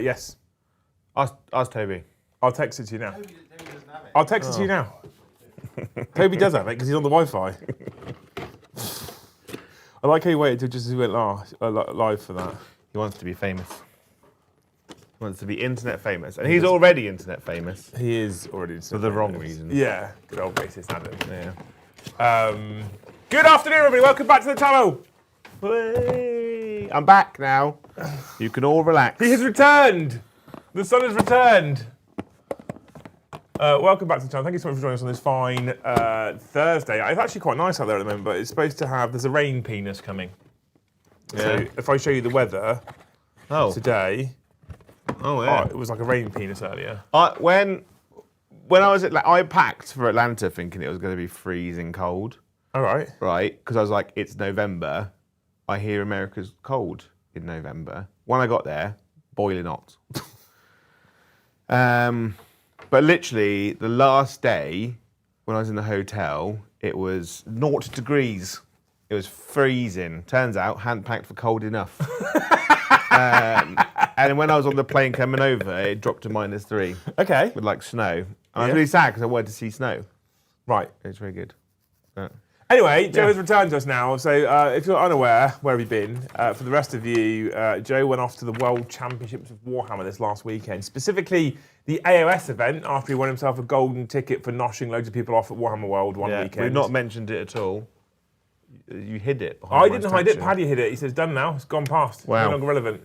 Yes. Ask Toby. I'll text it to you now. I'll text it to you now. Toby does have it because he's on the Wi-Fi. I like how he waited till just as he went live for that. He wants to be famous. He wants to be internet famous. And he's already internet famous. He is already for the wrong reasons. Yeah. Good old racist Adam. Yeah. Good afternoon, everybody. Welcome back to the channel. Hey, I'm back now. You can all relax. He has returned. The sun has returned. Welcome back to the channel. Thank you so much for joining us on this fine Thursday. It's actually quite nice out there at the moment, but it's supposed to have, there's a rain penis coming. Yeah. So if I show you the weather today. Oh, yeah. It was like a rain penis earlier. When I was I packed for Atlanta thinking it was going to be freezing cold. All right. Right, because I was like, it's November. I hear America's cold in November. When I got there, boiling hot. But literally, the last day when I was in the hotel, it was 0 degrees. It was freezing. Turns out, hadn't packed for cold enough. And when I was on the plane coming over, it dropped to -3. Okay. With like snow. And I was really sad because I wanted to see snow. Right. It's very good. Anyway, Joe has returned to us now. So if you're unaware, where have you been? For the rest of you, Joe went off to the World Championships of Warhammer this last weekend. Specifically, the AOS event, after he won himself a golden ticket for noshing loads of people off at Warhammer World one weekend. We've not mentioned it at all. You hid it. I didn't hide it. Paddy hid it. He says, done now. It's gone past. Wow. No longer relevant.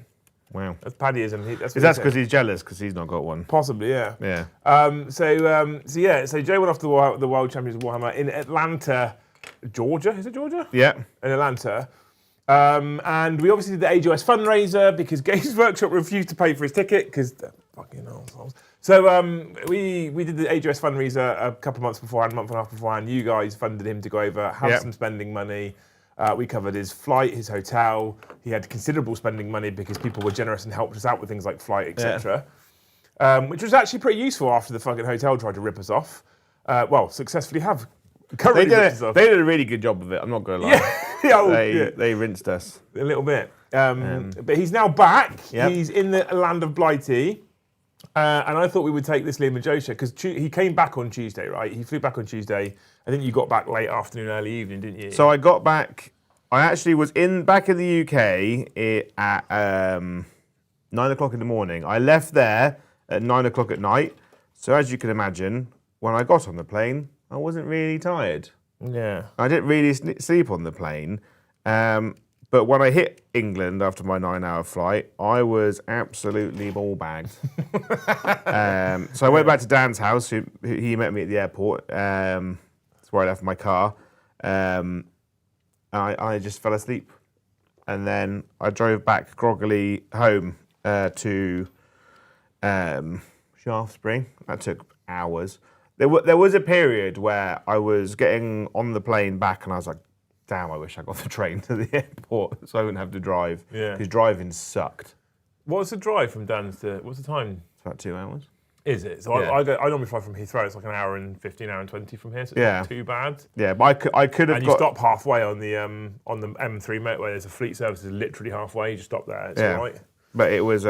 Wow. That's Paddyism. That's because he's jealous because he's not got one. Possibly, yeah. Yeah. So Joe went off to the World Championships of Warhammer in Atlanta, Georgia. Is it Georgia? Yeah. In Atlanta. And we obviously did the AGOS fundraiser because Games Workshop refused to pay for his ticket because they're fucking assholes. So we did the AGOS fundraiser a couple of months beforehand, a month and a half beforehand. You guys funded him to go over, have some spending money. We covered his flight, his hotel. He had considerable spending money because people were generous and helped us out with things like flight, etc. Which was actually pretty useful after the fucking hotel tried to rip us off. Successfully have. They did a really good job of it, I'm not going to lie. They rinsed us. A little bit. But he's now back. Yep. He's in the land of Blighty. And I thought we would take this Liam and Joe show because he came back on Tuesday, right? He flew back on Tuesday. I think you got back late afternoon, early evening, didn't you? So I got back. I actually was back in the UK at 9 o'clock in the morning. I left there at 9 o'clock at night. So as you can imagine, when I got on the plane, I wasn't really tired. Yeah. I didn't really sleep on the plane. But when I hit England after my 9-hour flight, I was absolutely ball-bagged. So I went back to Dan's house. He met me at the airport. That's where I left my car. And I just fell asleep. And then I drove back groggily home to Shaftesbury. That took hours. There was a period where I was getting on the plane back and I was like, damn, I wish I got the train to the airport so I wouldn't have to drive. Yeah. Because driving sucked. What's the drive from Dan's to, what's the time? It's about 2 hours. Is it? So I normally fly from Heathrow. It's like an hour and 15, hour and 20 from here, so it's not too bad. Yeah, but I could have And you stop halfway on the M3 motorway. There's a fleet service that's literally halfway. You just stop there. It's all right. But it was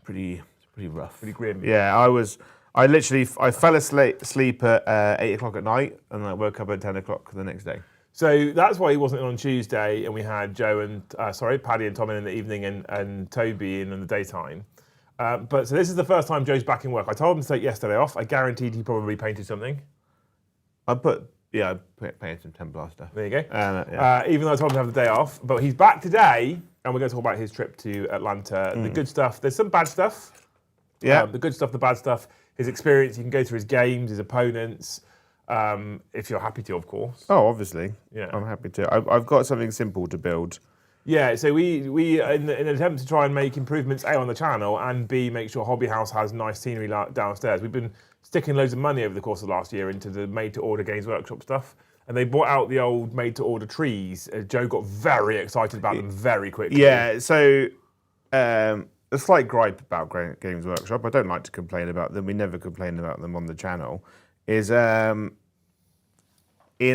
pretty rough. Pretty grim. Yeah, I fell asleep at 8 o'clock at night and I woke up at 10 o'clock the next day. So that's why he wasn't in on Tuesday, and we had Joe and Paddy and Tom in the evening and Toby in the daytime. So this is the first time Joe's back in work. I told him to take yesterday off. I guaranteed he probably painted something. I painted some Templar stuff. There you go. Even though I told him to have the day off, but he's back today, and we're going to talk about his trip to Atlanta. The good stuff. There's some bad stuff. Yeah. The good stuff, the bad stuff. His experience. You can go through his games, his opponents. If you're happy to, of course. Oh, obviously. Yeah. I'm happy to. I've got something simple to build. Yeah, so we in an attempt to try and make improvements, A, on the channel, and B, make sure Hobby House has nice scenery downstairs. We've been sticking loads of money over the course of last year into the made-to-order Games Workshop stuff, and they brought out the old made-to-order trees. Joe got very excited about them very quickly. Yeah, so a slight gripe about Games Workshop, I don't like to complain about them, we never complain about them on the channel, is in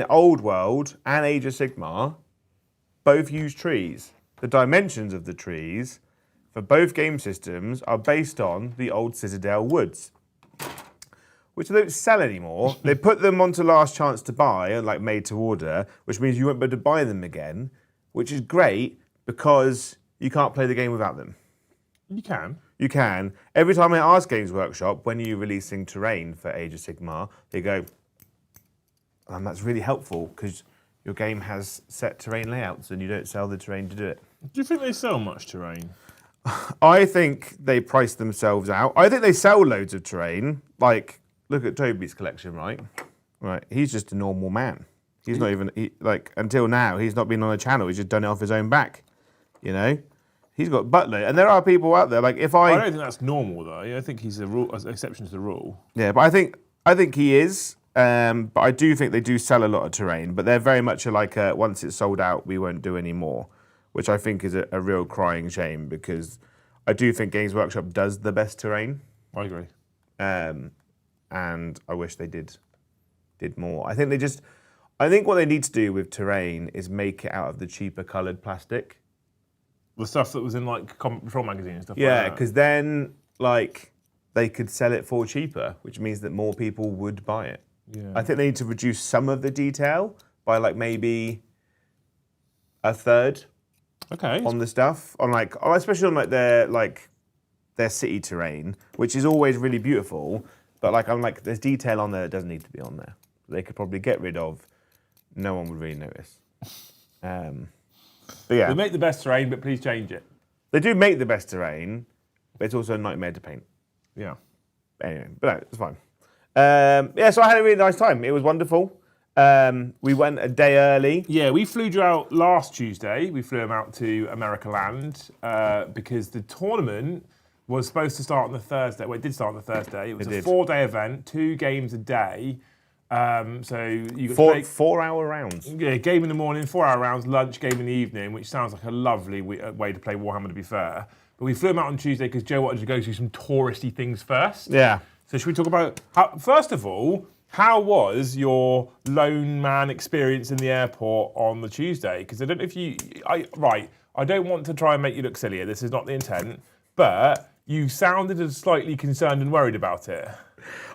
Old World and Age of Sigmar, both use trees. The dimensions of the trees for both game systems are based on the old Citadel woods, which they don't sell anymore. They put them onto last chance to buy, like made to order, which means you won't be able to buy them again, which is great because you can't play the game without them. You can. You can. Every time I ask Games Workshop, when are you releasing terrain for Age of Sigmar, they go, that's really helpful because your game has set terrain layouts and you don't sell the terrain to do it. Do you think they sell much terrain? I think they price themselves out. I think they sell loads of terrain. Like, look at Toby's collection, right? Right. He's just a normal man. He's not even, until now, he's not been on a channel. He's just done it off his own back, you know? He's got buttload. And there are people out there, like if I don't think that's normal, though. I think he's an exception to the rule. Yeah, but I think he is. But I do think they do sell a lot of terrain. But they're very much like once it's sold out, we won't do any more, which I think is a real crying shame because I do think Games Workshop does the best terrain. I agree. And I wish they did more. I think what they need to do with terrain is make it out of the cheaper coloured plastic. The stuff that was in like Combat Patrol magazine and stuff Yeah, like that. because then they could sell it for cheaper, which means that more people would buy it. Yeah. I think they need to reduce some of the detail by maybe a third. Okay. On the stuff, especially on their city terrain, which is always really beautiful. But there's detail on there that doesn't need to be on there. They could probably get rid of. No one would really notice. But yeah, They make the best terrain, but please change it. they do make the best terrain, but it's also a nightmare to paint. Yeah. Anyway, but no, it's fine. So I had a really nice time. It was wonderful. We went a day early. Yeah, we flew Joe out last Tuesday. We flew him out to America Land because the tournament was supposed to start on the Thursday. Well, it did start on the Thursday. It was a 4-day event, 2 games a day. So you got 4-hour rounds. Yeah, game in the morning, 4-hour rounds, lunch, game in the evening, which sounds like a lovely way to play Warhammer, to be fair. But we flew him out on Tuesday because Joe wanted to go through some touristy things first. Yeah. So should we talk about, first of all, how was your lone man experience in the airport on the Tuesday? Because I don't know if I don't want to try and make you look silly. This is not the intent, but you sounded as slightly concerned and worried about it.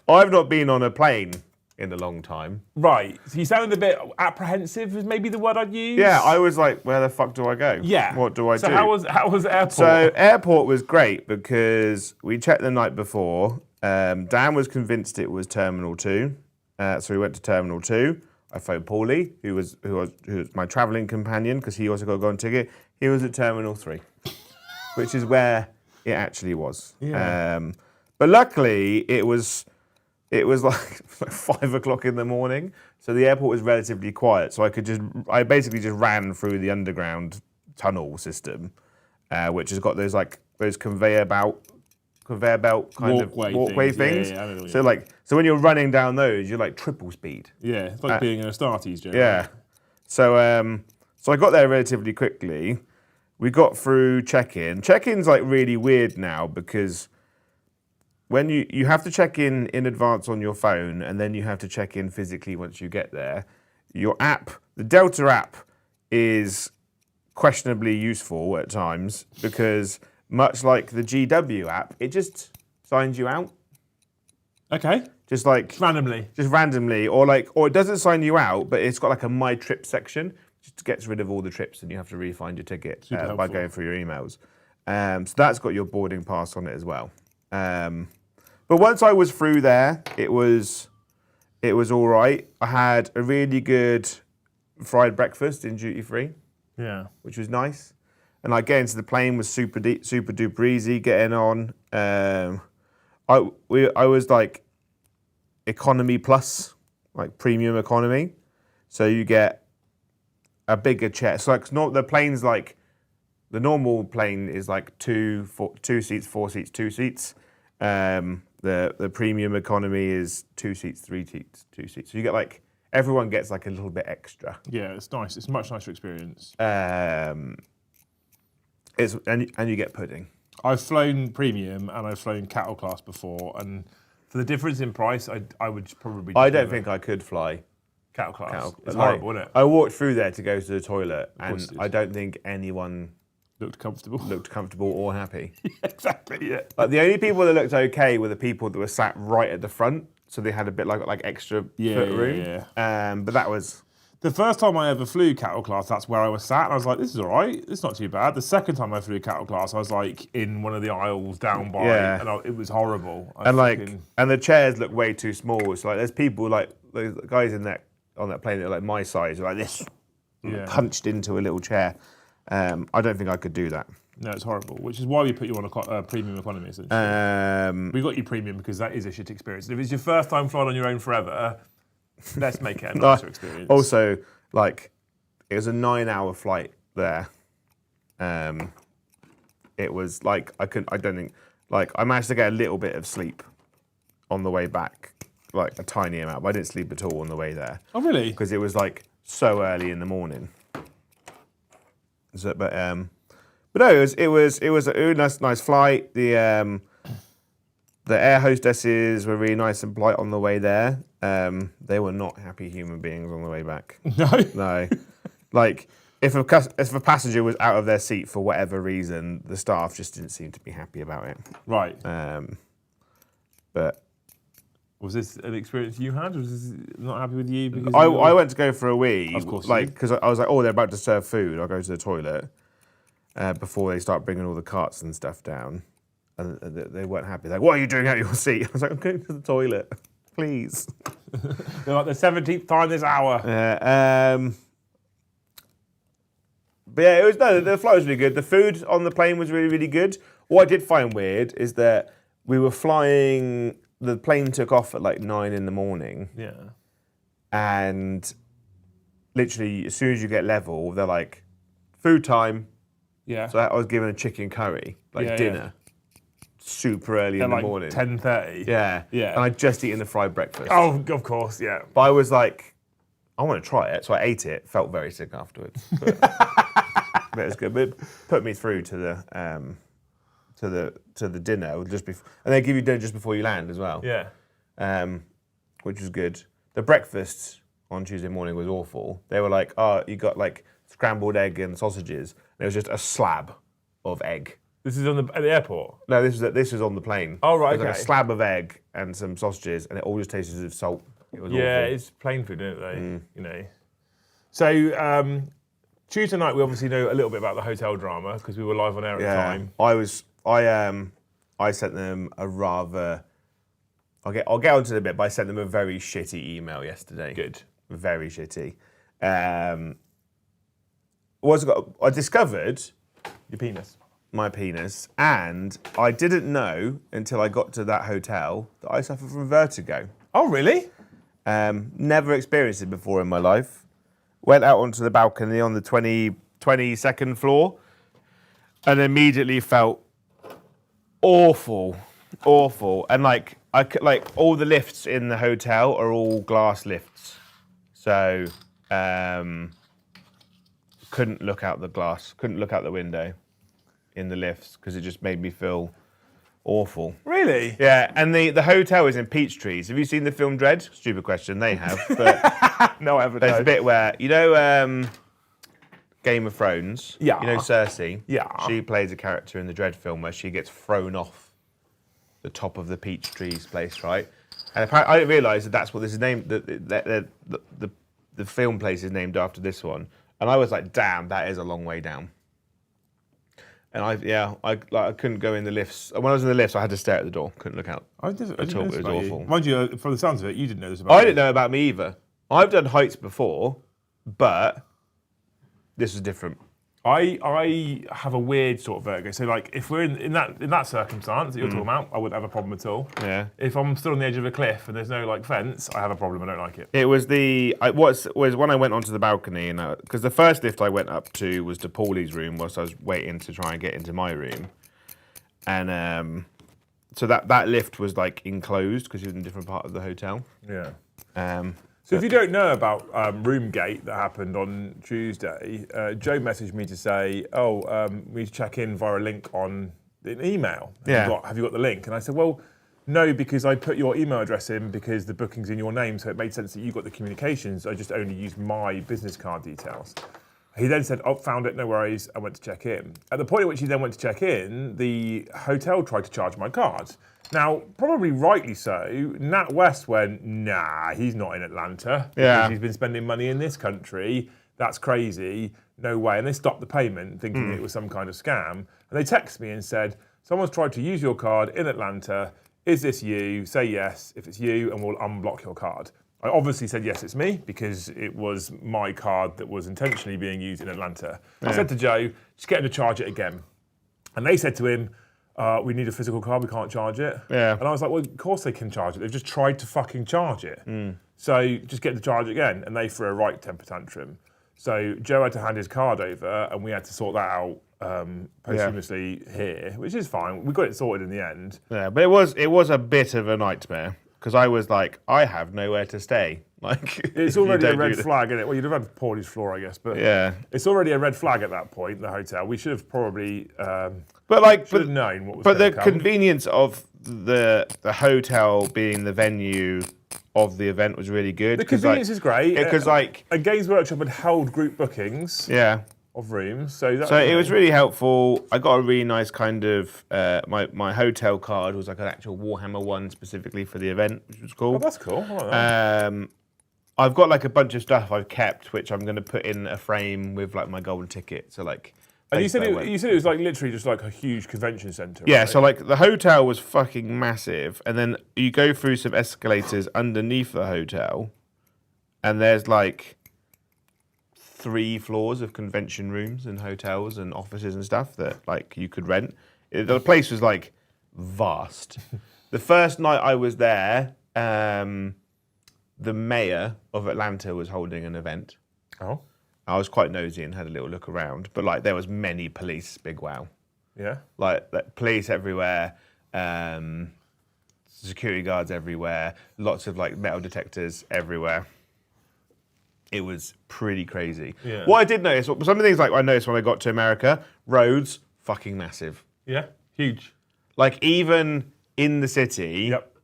I've not been on a plane in a long time. Right. So you sounded a bit apprehensive, is maybe the word I'd use. Yeah, I was like, where the fuck do I go? Yeah. What do I do? So how was the airport? So airport was great because we checked the night before. Dan was convinced it was Terminal 2. So we went to Terminal 2. I phoned Paulie, who was my travelling companion, because he also got a golden ticket. He was at Terminal 3, which is where it actually was. Yeah. But luckily, it was like 5 o'clock in the morning, so the airport was relatively quiet. So I basically just ran through the underground tunnel system, which has got those conveyor belt kind of walkway things. Yeah, so when you're running down those, you're like triple speed. Yeah, it's like being in a Starties, Joe. Yeah. So I got there relatively quickly. We got through check-in. Check-in's really weird now because when you have to check in advance on your phone, and then you have to check in physically once you get there. Your app, the Delta app, is questionably useful at times because much like the GW app, it just signs you out. Okay. Just randomly, or it doesn't sign you out, but it's got a My Trip section, just gets rid of all the trips, and you have to refund your ticket by going through your emails. So that's got your boarding pass on it as well. But once I was through there, it was all right. I had a really good fried breakfast in duty free. Yeah. Which was nice. And getting into the plane was super duper easy. Getting on, I was economy plus, premium economy. So you get a bigger chair. So the plane's the normal plane is 2 seats, 4 seats, 2 seats. The premium economy is 2 seats, 3 seats, 2 seats. So you get everyone gets a little bit extra. Yeah, it's nice. It's a much nicer experience. And you get pudding. I've flown premium and I've flown cattle class before, and for the difference in price, I would probably. I don't think I could fly Cattle class. It's Like, horrible, isn't it? I walked through there to go to the toilet, and course it is. I don't think anyone Looked comfortable. looked comfortable or happy. Exactly, yeah. Like the only people that looked okay were the people that were sat right at the front, so they had a bit like extra foot room. Yeah. But that was The first time I ever flew cattle class, that's where I was sat, and I was like, this is all right, it's not too bad. The second time I flew cattle class, I was like in one of the aisles down by, and it was horrible. and the chairs look way too small. It's like there's people like the guys on that plane that are like my size, like this, punched into a little chair. I don't think I could do that. No, it's horrible, which is why we put you on a premium economy, essentially. We got you premium because that is a shit experience. And if it's your first time flying on your own forever, let's make it a nicer experience. Also, like, it was a 9-hour flight there. It was like, I managed to get a little bit of sleep on the way back, like a tiny amount, but I didn't sleep at all on the way there. Oh, really? Because it was like so early in the morning. So, but no, it was a nice flight. The air hostesses were really nice and polite on the way there. They were not happy human beings on the way back. No. Like if a passenger was out of their seat for whatever reason, the staff just didn't seem to be happy about it. Right. But was this an experience you had? Was this not happy with you? Because I went to go for a wee. Of course. Like because I was like, oh, they're about to serve food. I'll go to the toilet before they start bringing all the carts and stuff down. And they weren't happy. Like, what are you doing out of your seat? I was like, I'm going to the toilet, please. They're like the 17th time this hour. But yeah, the flight was really good. The food on the plane was really, really good. What I did find weird is that we were flying. The plane took off at like 9 in the morning. Yeah. And literally, as soon as you get level, they're like, food time. Yeah. So I was given a chicken curry, dinner. Super early in the morning. 10:30. Yeah. Yeah. And I'd just eaten a fried breakfast. Oh, of course, yeah. But I was like, I want to try it. So I ate it, felt very sick afterwards. But, but it was good. But it put me through to the dinner just before, and they give you dinner just before you land as well. Yeah. Which was good. The breakfast on Tuesday morning was awful. They were like, oh, you got like scrambled egg and sausages. And it was just a slab of egg. This is at the airport? No, this was on the plane. Oh, right, It was okay. like a slab of egg and some sausages, and it all just tasted of salt. It was awful. It's plain food, isn't it? You know. So Tuesday night, we obviously know a little bit about the hotel drama because we were live on air at the time. I sent them a rather. I'll get onto it in a bit, but I sent them a very shitty email yesterday. Good. Very shitty. I discovered Your penis. my penis, and I didn't know until I got to that hotel that I suffer from vertigo. Oh, really? Never experienced it before in my life. Went out onto the balcony on the 22nd floor, and immediately felt awful, and like all the lifts in the hotel are all glass lifts, so couldn't look out the window in the lifts because it just made me feel awful. Really? Yeah, and the hotel is in Peachtrees. Have you seen the film Dread? Stupid question, they have. But no, I haven't. there's a bit where, Game of Thrones? Yeah. You know Cersei? Yeah. She plays a character in the Dread film where she gets thrown off the top of the Peachtrees place, right? And apparently, I didn't realise that that's what this is named, the film place is named after this one. And I was like, damn, that is a long way down. And I couldn't go in the lifts. When I was in the lifts, I had to stare at the door. Couldn't look out. I didn't at all. know this It was about awful. You. Mind you, from the sounds of it, you didn't know this about I didn't know about me either. I've done heights before, but this was different. I have a weird sort of vertigo. So like if we're in that circumstance that you're talking about, I wouldn't have a problem at all. Yeah. If I'm stood on the edge of a cliff and there's no like fence, I have a problem. I don't like it. It was was when I went onto the balcony, and because the first lift I went up to was to Paulie's room whilst I was waiting to try and get into my room, and so that lift was like enclosed because it was in a different part of the hotel. Yeah. So if you don't know about Roomgate that happened on Tuesday, Joe messaged me to say, we need to check in via a link on an email. Have you got the link? And I said, well, no, because I put your email address in because the booking's in your name, so it made sense that you got the communications. I just only used my business card details. He then said, oh, found it, no worries. I went to check in. At the point at which he then went to check in, the hotel tried to charge my card. Now, probably rightly so, Nat West went, nah, he's not in Atlanta. Because he's been spending money in this country. That's crazy. No way. And they stopped the payment, thinking it was some kind of scam. And they texted me and said, someone's tried to use your card in Atlanta. Is this you? Say yes if it's you, and we'll unblock your card. I obviously said yes, it's me, because it was my card that was intentionally being used in Atlanta. I said to Joe, just get him to charge it again. And they said to him, we need a physical card, we can't charge it. Yeah. And I was like, well, of course they can charge it. They've just tried to fucking charge it. So just get the charge again. And they threw a right temper tantrum. So Joe had to hand his card over, and we had to sort that out posthumously here, which is fine. We got it sorted in the end. Yeah, but it was a bit of a nightmare, because I was like, I have nowhere to stay. Like, it's already a red flag, isn't it? Well, you'd have had Paulie's floor, I guess, but yeah, it's already a red flag at that point. The hotel, we should have probably, but known what was. But the come. convenience of the hotel being the venue of the event was really good. The convenience is great because and Games Workshop had held group bookings. Yeah. Of rooms, so it was really helpful. I got a really nice kind of my hotel card was like an actual Warhammer one specifically for the event, which was cool. Oh, that's cool. I like that. I've got like a bunch of stuff I've kept, which I'm going to put in a frame with like my golden ticket. So like, and you said it was like literally just like a huge convention centre. Yeah. Right? So like the hotel was fucking massive, and then you go through some escalators underneath the hotel, and there's like 3 floors of convention rooms and hotels and offices and stuff that like you could rent. The place was like vast. The first night I was there, the mayor of Atlanta was holding an event. Oh. I was quite nosy and had a little look around, but like there was many police, big wow. Yeah. Like police everywhere, security guards everywhere, lots of like metal detectors everywhere. It was pretty crazy. Yeah. What I did notice, some of the things like I noticed when I got to America, roads, fucking massive. Yeah, huge. Like even in the city, Yep.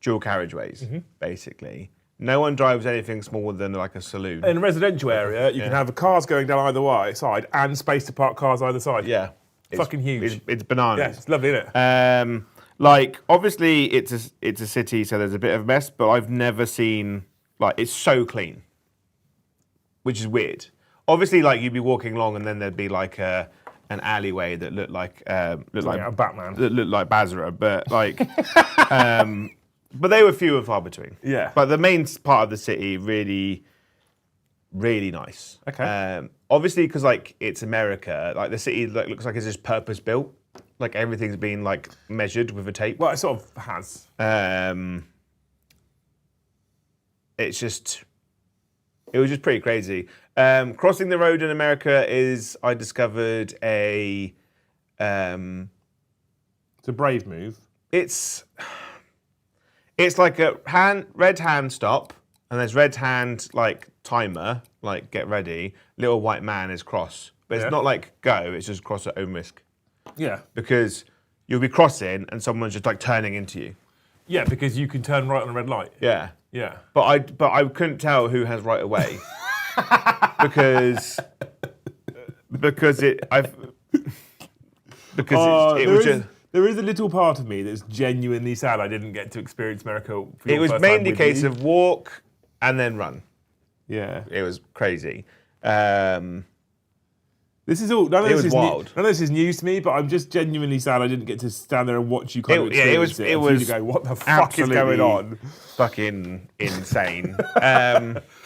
dual carriageways, basically. No one drives anything smaller than like a saloon. In a residential area, you can have cars going down either side and space to park cars either side. Yeah. Fucking huge. It's bananas. Yeah, it's lovely, isn't it? Like obviously it's a city, so there's a bit of a mess, but I've never seen like it's so clean, which is weird. Obviously, like you'd be walking along and then there'd be like an alleyway that looked like a Batman. that looked like Basra, but like, but they were few and far between. Yeah. But the main part of the city really, really nice. Okay. Obviously, because like it's America, like the city looks like it's just purpose built. Like everything's been like measured with a tape. Well, it sort of has. It's just. It was just pretty crazy. Crossing the road in America I discovered a... It's a brave move. It's like a red hand stop, and there's red hand like timer, like get ready. Little white man is cross. But it's not like go, it's just cross at own risk. Yeah. Because you'll be crossing and someone's just like turning into you. Yeah, because you can turn right on a red light. Yeah. Yeah. But I couldn't tell who has right away because it was just. There is a little part of me that's genuinely sad I didn't get to experience America. It was mainly a case of walk and then run. Yeah. It was crazy. This is all. None of this is wild. None of this is news to me, but I'm just genuinely sad I didn't get to stand there and watch you kind of experience it. It was. Go, what the fuck is going on? Fucking insane.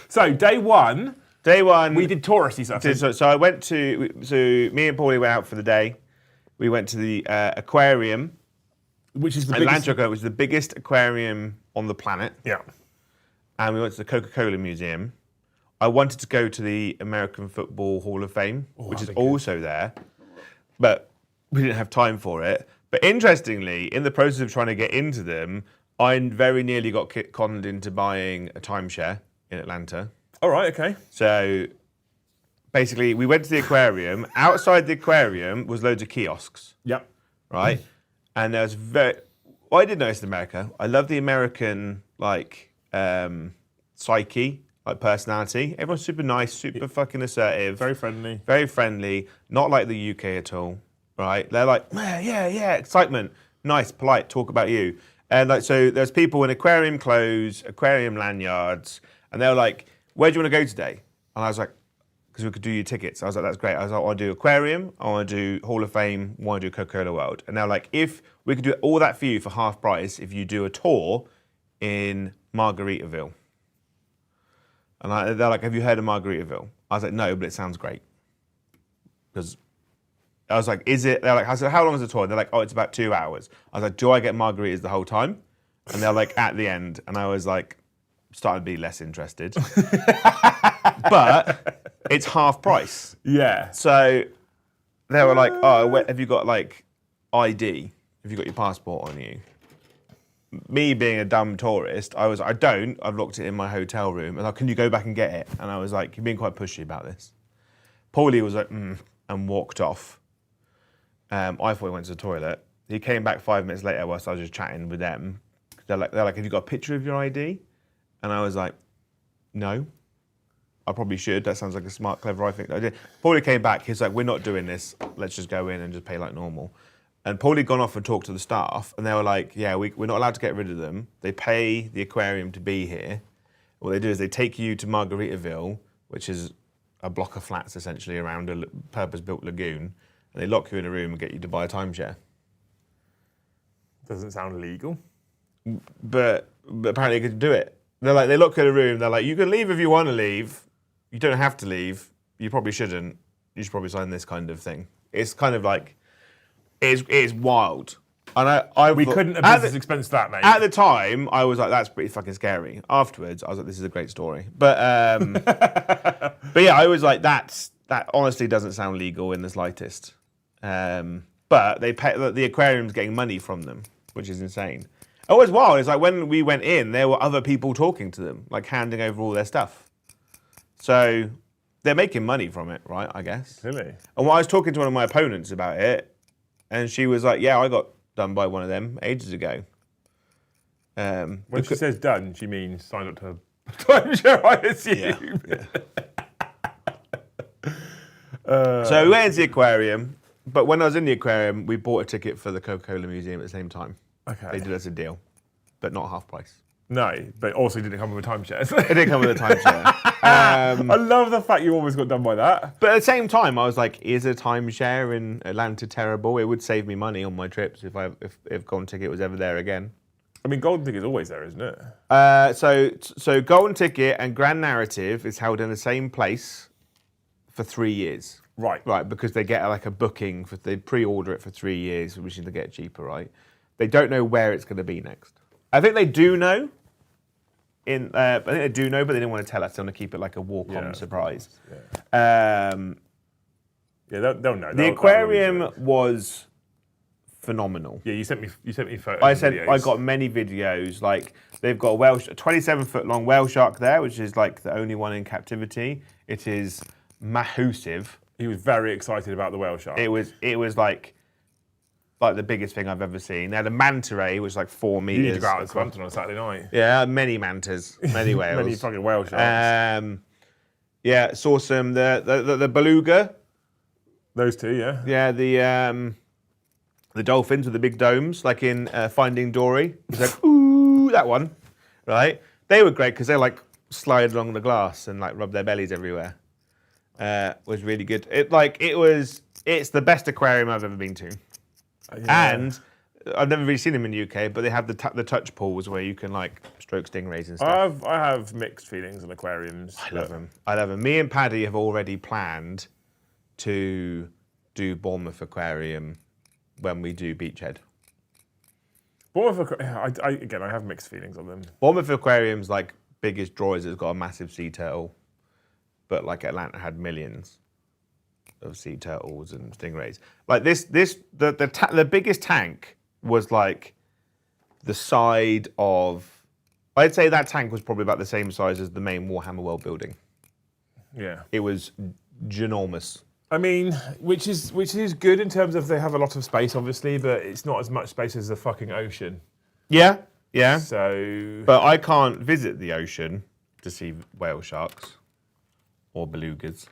So day one, we did touristy stuff. So I went to. So me and Paulie went out for the day. We went to the aquarium, which is the Atlanta, which is the biggest aquarium on the planet. Yeah. And we went to the Coca-Cola Museum. I wanted to go to the American Football Hall of Fame, which is also there, but we didn't have time for it. But interestingly, in the process of trying to get into them, I very nearly got conned into buying a timeshare in Atlanta. All right, okay. So basically, we went to the aquarium. Outside the aquarium was loads of kiosks. Yep. Right? And there was What I did notice in America, I love the American like psyche, like personality. Everyone's super nice, super fucking assertive, Very friendly. very friendly. Not like the UK at all, right? They're like, yeah, excitement, nice, polite, talk about you. And like, so there's people in aquarium clothes, aquarium lanyards, and they were like, where do you want to go today? And I was like, because we could do your tickets. I was like, that's great. I was like, I want to do aquarium, I want to do Hall of Fame, I want to do Coca-Cola World. And they're like, if we could do all that for you for half price, if you do a tour in Margaritaville. And they're like, have you heard of Margaritaville? I was like, no, but it sounds great. Because I was like, is it? They're like, I said, how long is the tour? They're like, oh, it's about 2 hours. I was like, do I get margaritas the whole time? And they're like, at the end. And I was like, starting to be less interested. But it's half price. Yeah. So they were like, oh, have you got like ID? Have you got your passport on you? Me being a dumb tourist, I don't. I've locked it in my hotel room. And like, can you go back and get it? And I was like, you're being quite pushy about this. Paulie was like, and walked off. I thought he went to the toilet. He came back 5 minutes later whilst I was just chatting with them. They're like, have you got a picture of your ID? And I was like, no. I probably should. That sounds like a smart, clever thing I did. Paulie came back. He's like, we're not doing this. Let's just go in and just pay like normal. And Paulie gone off and talked to the staff, and they were like, yeah, we're not allowed to get rid of them. They pay the aquarium to be here. What they do is they take you to Margaritaville, which is a block of flats essentially around a purpose-built lagoon, and they lock you in a room and get you to buy a timeshare. Doesn't sound legal. But apparently you could do it. They're like, they lock you in a room, they're like, you can leave if you want to leave. You don't have to leave. You probably shouldn't. You should probably sign this kind of thing. It's kind of like, it is wild. And we couldn't have business expense that, mate. At the time, I was like, that's pretty fucking scary. Afterwards, I was like, this is a great story. But but yeah, I was like, that honestly doesn't sound legal in the slightest. But they pay, the aquarium's getting money from them, which is insane. Oh, as well, it's like when we went in, there were other people talking to them, like handing over all their stuff. So they're making money from it, right, I guess. Really? And when I was talking to one of my opponents about it, and she was like, yeah, I got done by one of them ages ago. When she says done, she means signed up to a timeshare, I assume. Yeah. So we went into the aquarium, but when I was in the aquarium, we bought a ticket for the Coca-Cola Museum at the same time. Okay. They did us a deal, but not half price. No, but also didn't come with a timeshare. It didn't come with a timeshare. I love the fact you almost got done by that. But at the same time, I was like, is a timeshare in Atlanta terrible? It would save me money on my trips if Golden Ticket was ever there again. I mean, Golden Ticket's always there, isn't it? So Golden Ticket and Grand Narrative is held in the same place for 3 years. Right. Right, because they get like a booking, they pre-order it for 3 years, which is to get cheaper, right? They don't know where it's going to be next. I think they do know. I think they do know, but they didn't want to tell us. They want to keep it like a walk-on surprise. Yeah, they'll know. The aquarium was phenomenal. Yeah, you sent me photos. I got many videos. Like they've got a 27-foot-long whale shark there, which is like the only one in captivity. It is massive. He was very excited about the whale shark. It was like the biggest thing I've ever seen. They had a manta ray, which was like 4 meters. You need to go out to Southampton on a Saturday night. Yeah, many mantas, many whales. Many fucking whale sharks. Yeah, saw some the beluga. Those two, yeah. Yeah, the dolphins with the big domes, like in Finding Dory. It's like, ooh, that one, right? They were great because they like slide along the glass and like rub their bellies everywhere. Was really good. It's the best aquarium I've ever been to. Yeah. And I've never really seen them in the UK, but they have the touch pools where you can like stroke stingrays and stuff. I have mixed feelings on aquariums. I love them. Me and Paddy have already planned to do Bournemouth Aquarium when we do Beachhead. Bournemouth Aquarium, I have mixed feelings on them. Bournemouth Aquarium's like biggest draw is it's got a massive sea turtle, but like Atlanta had millions of sea turtles and stingrays. Like the biggest tank was like the side of, I'd say that tank was probably about the same size as the main Warhammer world building. Yeah. It was ginormous. I mean, which is good in terms of they have a lot of space, obviously, but it's not as much space as the fucking ocean. Yeah, yeah. So, But I can't visit the ocean to see whale sharks or belugas.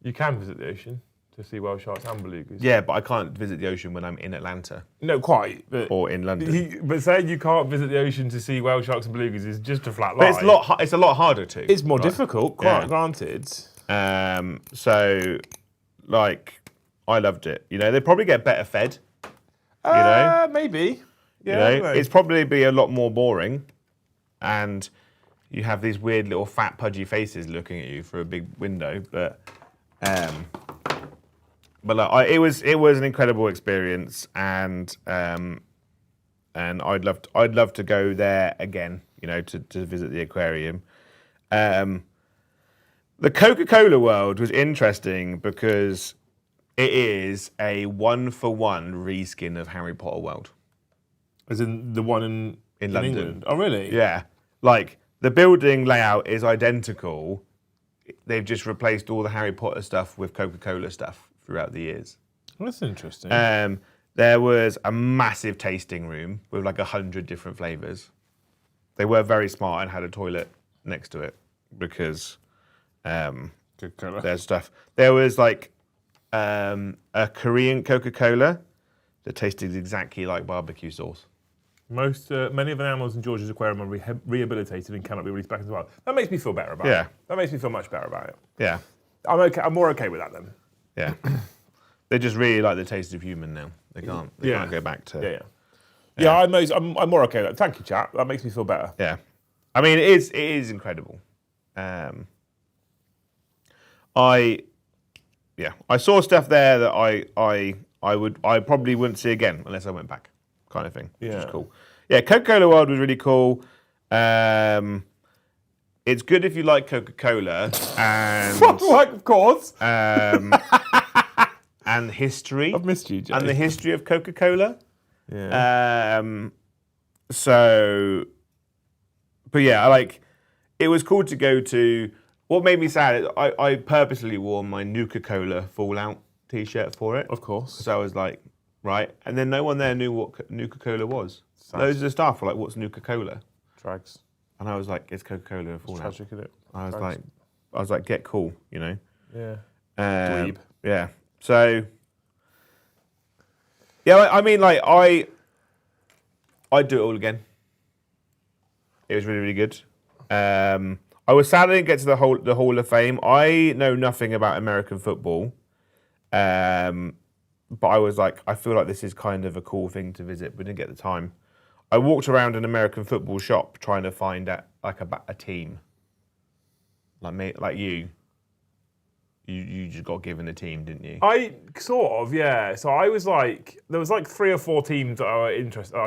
you can visit the ocean to see whale sharks and belugas. Yeah, but I can't visit the ocean when I'm in Atlanta No, quite. But or in London. but saying you can't visit the ocean to see whale sharks and belugas is just a flat lie. But it's a lot harder to. It's more difficult, Yeah. granted. So, like, I loved it. You know, they probably get better fed. You know, Maybe. Yeah, you I don't know, know. it's probably be a lot more boring, and you have these weird little fat pudgy faces looking at you through a big window. But like, it was an incredible experience, and I'd love to go there again. You know, to visit the aquarium. The Coca-Cola world was interesting because it is a 1-for-1 reskin of Harry Potter World. As in the one in London. England. Oh, really? Yeah. Like, the building layout is identical. They've just replaced all the Harry Potter stuff with Coca-Cola stuff throughout the years. Well, that's interesting. There was a massive tasting room with like 100 different flavours. They were very smart and had a toilet next to it because Coca-Cola. there's stuff. There was like a Korean Coca-Cola that tasted exactly like barbecue sauce. Many of the animals in George's aquarium are rehabilitated and cannot be released back into the wild. That makes me feel better about it. That makes me feel much better about it. Yeah. I'm okay. I'm more okay with that then. Yeah. They just really like the taste of human now. They can't go back to. Yeah. I'm more okay with that. Thank you, chap. That makes me feel better. Yeah. I mean, it is incredible. I saw stuff there that I probably wouldn't see again unless I went back, kind of thing. Which is cool. Yeah, Coca-Cola World was really cool. It's good if you like Coca-Cola and of course. And history. I've missed you, Jay. And the history of Coca-Cola. Yeah. But yeah, it was cool to go to. What made me sad is I purposely wore my Nuka-Cola Fallout t-shirt for it. Of course. So I was like, right. And then no one there knew what Nuka-Cola was. Sad. Loads of the staff were like, what's Nuka-Cola? Drags. And I was like, it's Coca-Cola Fallout. Tragic, isn't it? I was like, get cool, you know? Yeah. Dweeb. Yeah. So, yeah, I mean, I'd do it all again. It was really, really good. I was sad I didn't get to the Hall of Fame. I know nothing about American football, but I was like, I feel like this is kind of a cool thing to visit, but didn't get the time. I walked around an American football shop trying to find a team, like you. You just got given a team, didn't you? I sort of, yeah. So I was like, there was like 3 or 4 teams that I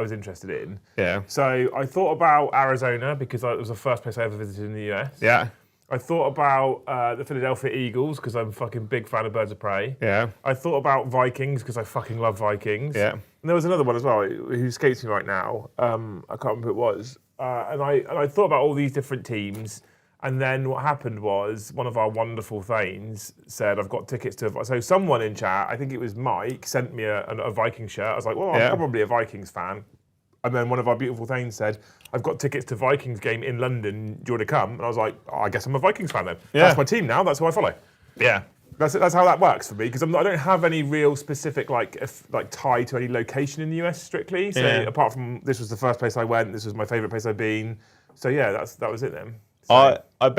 was interested in. Yeah. So I thought about Arizona because it was the first place I ever visited in the US. Yeah. I thought about the Philadelphia Eagles because I'm a fucking big fan of Birds of Prey. Yeah. I thought about Vikings because I fucking love Vikings. Yeah. And there was another one as well who escapes me right now. I can't remember who it was. And I thought about all these different teams. And then what happened was one of our wonderful Thanes said, I've got tickets to... So someone in chat, I think it was Mike, sent me a Viking shirt. I was like, well, I'm probably a Vikings fan. And then one of our beautiful Thanes said, I've got tickets to Vikings game in London. Do you want to come? And I was like, I guess I'm a Vikings fan then. Yeah. That's my team now. That's who I follow. Yeah. That's how that works for me because I don't have any real specific tie to any location in the US strictly. So apart from this was the first place I went, this was my favourite place I've been. So yeah, that was it then. So. I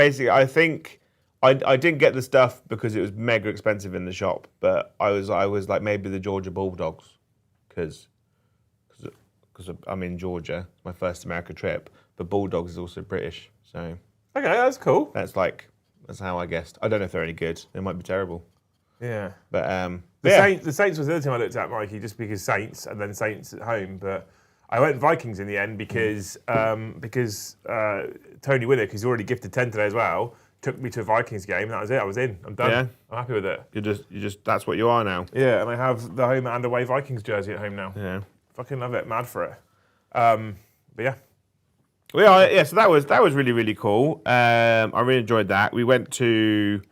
think I didn't get the stuff because it was mega expensive in the shop, but I was like maybe the Georgia Bulldogs because I'm in Georgia, my first America trip, but Bulldogs is also British, so okay, that's cool. That's how I guessed. I don't know if they're any good. They might be terrible. Yeah, but the Saints was the other team I looked at, Mikey, just because Saints and then Saints at home, but. I went Vikings in the end because Tony Winnick, who's already gifted 10 today as well, took me to a Vikings game. And that was it. I was in. I'm done. Yeah. I'm happy with it. You just that's what you are now. Yeah, and I have the home and away Vikings jersey at home now. Yeah. Fucking love it. Mad for it. But yeah. Well, yeah. So that was really, really cool. I really enjoyed that. We went to.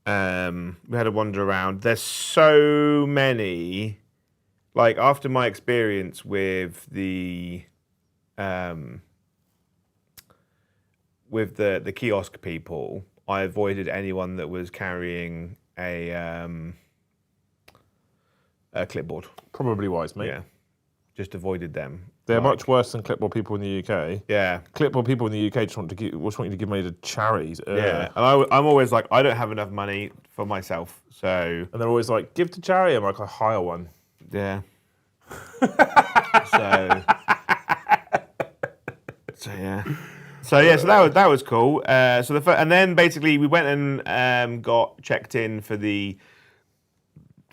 We had a wander around. There's so many. like after my experience with the kiosk people, I avoided anyone that was carrying a clipboard. Probably wise, mate. Yeah, just avoided them. They're much worse than clipboard people in the UK. Yeah, Clipboard people in the UK just want you to give money to charities. yeah. And I'm always like, I don't have enough money for myself, so. And they're always like, give to charity. I'm like, I hire one. Yeah. so yeah. So that was cool. And then basically we went and got checked in for the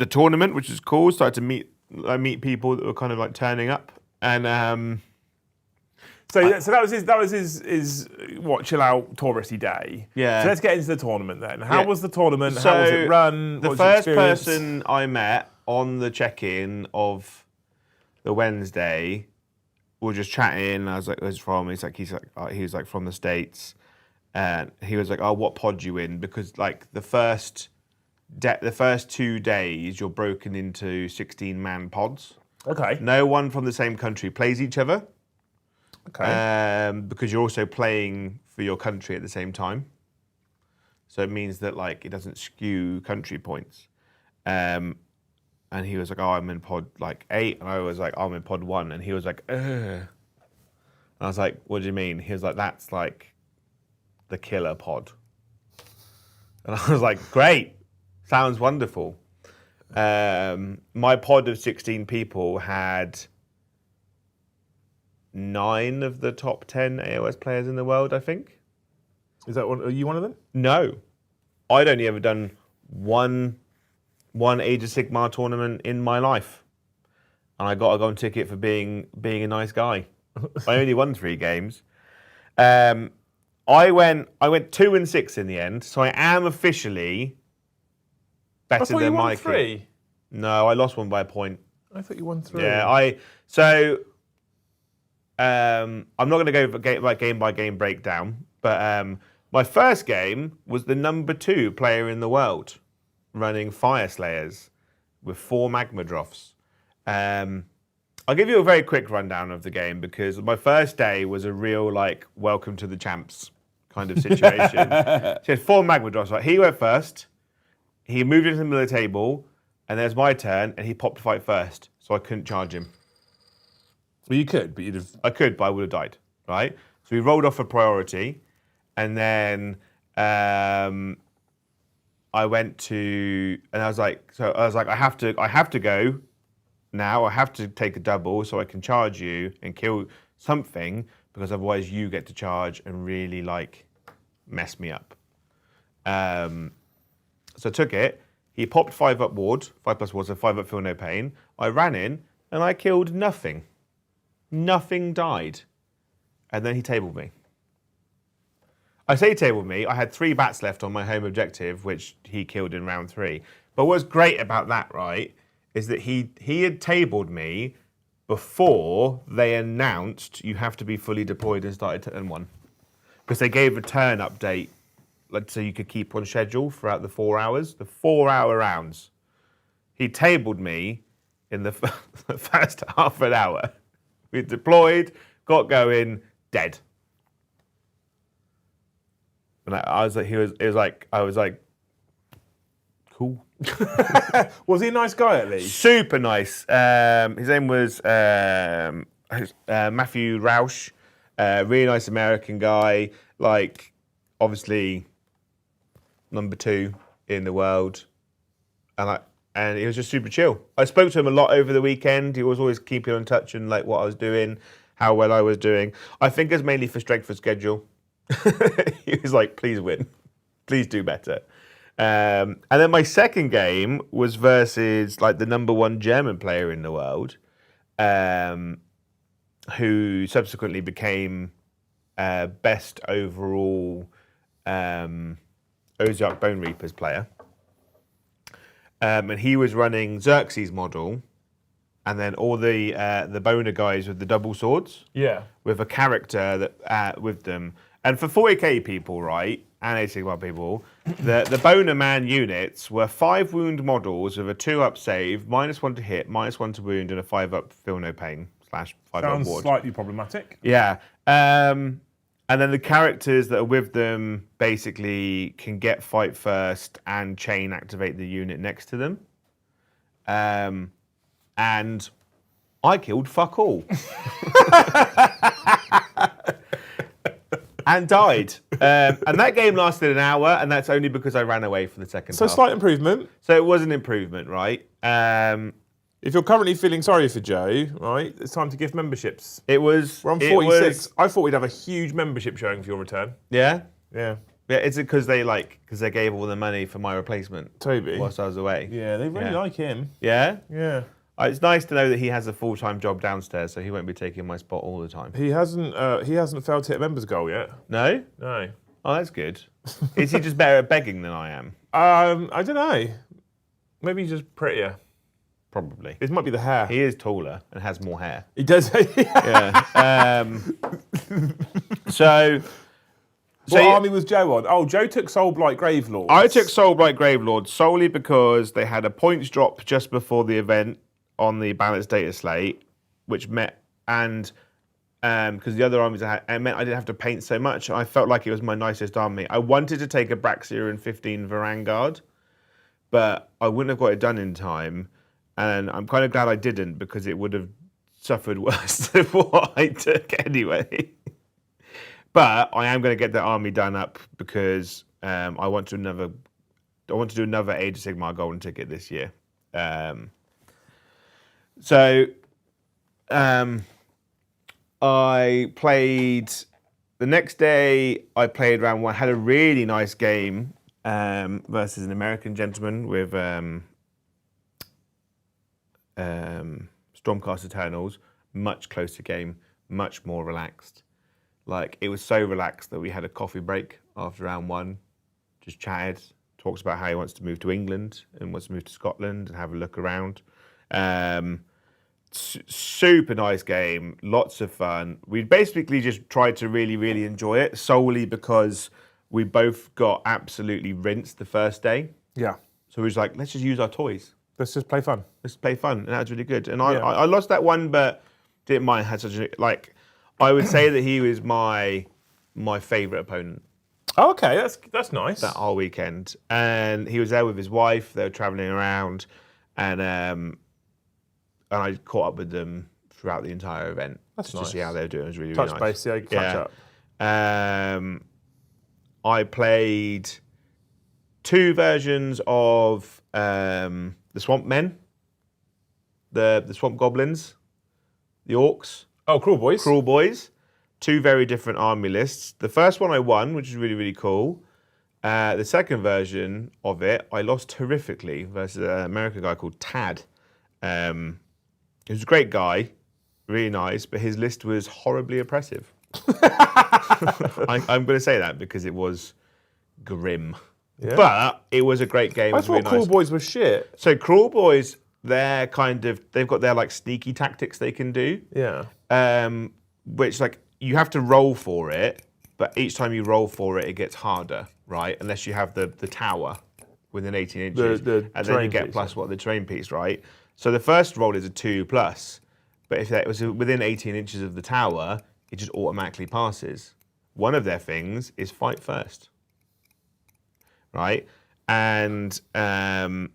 tournament, which is cool. Started to meet people that were kind of like turning up, and so that was his what chill out touristy day. Yeah. So let's get into the tournament then. How Yeah. was the tournament? So how was it run? The What was your first experience? person I met on the check-in of the Wednesday, we were just chatting. I was like, "Where's he from?" He was like from the States, and he was like, "Oh, what pod you in?" Because like the first 2 days, you're broken into 16-man pods. Okay. No one from the same country plays each other. Okay. Because you're also playing for your country at the same time. So it means that like it doesn't skew country points. And he was like, "Oh, I'm in pod like 8," and I was like, "I'm in pod 1," and he was like, "Ugh." And I was like, "What do you mean?" He was like, "That's like the killer pod." And I was like, "Great, sounds wonderful." My pod of 16 people had 9 of the top 10 AOS players in the world, I think. Is that one? Are you one of them? No, I'd only ever done one Age of Sigmar tournament in my life, and I got a golden ticket for being a nice guy. I only won 3 games. I went 2-6 in the end, so I am officially better I thought than you won Mikey. 3. No, I lost one by a point. I thought you won 3. Yeah, I'm not going to go game by game breakdown, but my first game was the number 2 player in the world, running Fire Slayers with 4 Magma Droths. I'll give you a very quick rundown of the game because my first day was a real like welcome to the champs kind of situation. So he had 4 Magma Droths. Right? He went first. He moved into the middle of the table, and there's my turn, and he popped to fight first, so I couldn't charge him. Well, you could, but you'd have. I could, but I would have died. Right? So we rolled off a priority, and then I went to, and I was like, I have to go now. I have to take a double so I can charge you and kill something, because otherwise you get to charge and really like mess me up. So I took it. He popped 5 up ward, 5+ ward, so 5 up feel no pain. I ran in and I killed nothing. Nothing died. And then he tabled me. I say tabled me, I had 3 bats left on my home objective, which he killed in round 3. But what's great about that, right, is that he had tabled me before they announced you have to be fully deployed and started turn 1. Because they gave a turn update, like, so you could keep on schedule throughout the 4 hours, the 4-hour rounds. He tabled me in the first half an hour. We deployed, got going, dead. And I was like, I was like, cool. Was he a nice guy at least? Super nice. His name was Matthew Rausch. Really nice American guy. Like, obviously, number 2 in the world. And he was just super chill. I spoke to him a lot over the weekend. He was always keeping in touch and like what I was doing, how well I was doing. I think it's mainly for strength of schedule. He was like, please win. Please do better. And then my second game was versus like the number 1 German player in the world, who subsequently became best overall Ozark Bone Reapers player. And he was running Xerxes model, and then all the boner guys with the double swords. Yeah. With a character that with them. And for 40k people, right, and 80 people, The Boner Man units were 5 wound models with a 2-up save, -1 to hit, -1 to wound, and a 5-up feel no pain / 5-up Sounds ward. slightly problematic. Yeah. And then the characters that are with them basically can get fight first and chain activate the unit next to them. And I killed fuck all. And died. And that game lasted an hour, and that's only because I ran away for the second So half. slight improvement. So it was an improvement, right? If you're currently feeling sorry for Joe, right, it's time to give memberships. It was... We're on 46. I thought we'd have a huge membership showing for your return. Yeah? Yeah. Yeah, is it because they gave all the money for my replacement? Toby. Whilst I was away. Yeah, they really like him. Yeah? Yeah. It's nice to know that he has a full-time job downstairs, so he won't be taking my spot all the time. He hasn't failed to hit a members goal yet. No? No. Oh, that's good. Is he just better at begging than I am? I don't know. Maybe he's just prettier. Probably. It might be the hair. He is taller and has more hair. He does. Yeah. So What army was Joe on? Oh, Joe took Soulblight Gravelords. I took Soulblight Gravelord solely because they had a points drop just before the event on the balanced data slate, which met and because the other armies it meant I didn't have to paint so much. I felt like it was my nicest army. I wanted to take a Braxia and 15 Varangard, but I wouldn't have got it done in time. And I'm kind of glad I didn't because it would have suffered worse than what I took anyway. But I am going to get the army done up because I want to do another Age of Sigmar golden ticket this year. I played the next day. I played round 1. Had a really nice game versus an American gentleman with Stormcast Eternals. Much closer game, much more relaxed. Like, it was so relaxed that we had a coffee break after round 1, just chatted, talks about how he wants to move to England and wants to move to Scotland and have a look around. Super nice game, lots of fun. We basically just tried to really, really enjoy it solely because we both got absolutely rinsed the first day. Yeah. So we was like, let's just use our toys. Let's just play fun. Let's play fun. And that was really good. And I lost that one, but didn't mind. Had such a, like, I would say that he was my favourite opponent. Oh, okay, that's nice. That whole weekend, and he was there with his wife. They were travelling around, and I caught up with them throughout the entire event. That's nice. To see how they were doing. It was really, Touch really base, nice. catch up. I played 2 versions of the Swamp Men, the Swamp Goblins, the Orcs. Oh, Cruel Boys. Cruel Boys. 2 very different army lists. The first one I won, which is really, really cool. The second version of it, I lost horrifically versus an American guy called Tad. He was a great guy, really nice, but his list was horribly oppressive. I'm going to say that because it was grim. Yeah. But it was a great game. I thought really Cruel Boys was shit. So Cruel Boys, they've got their like sneaky tactics they can do. Yeah. Which like you have to roll for it, but each time you roll for it, it gets harder, right? Unless you have the tower within 18 inches. And then you get plus the terrain piece, right? So the first roll is a 2+, but if it was within 18 inches of the tower, it just automatically passes. One of their things is fight first, right? And when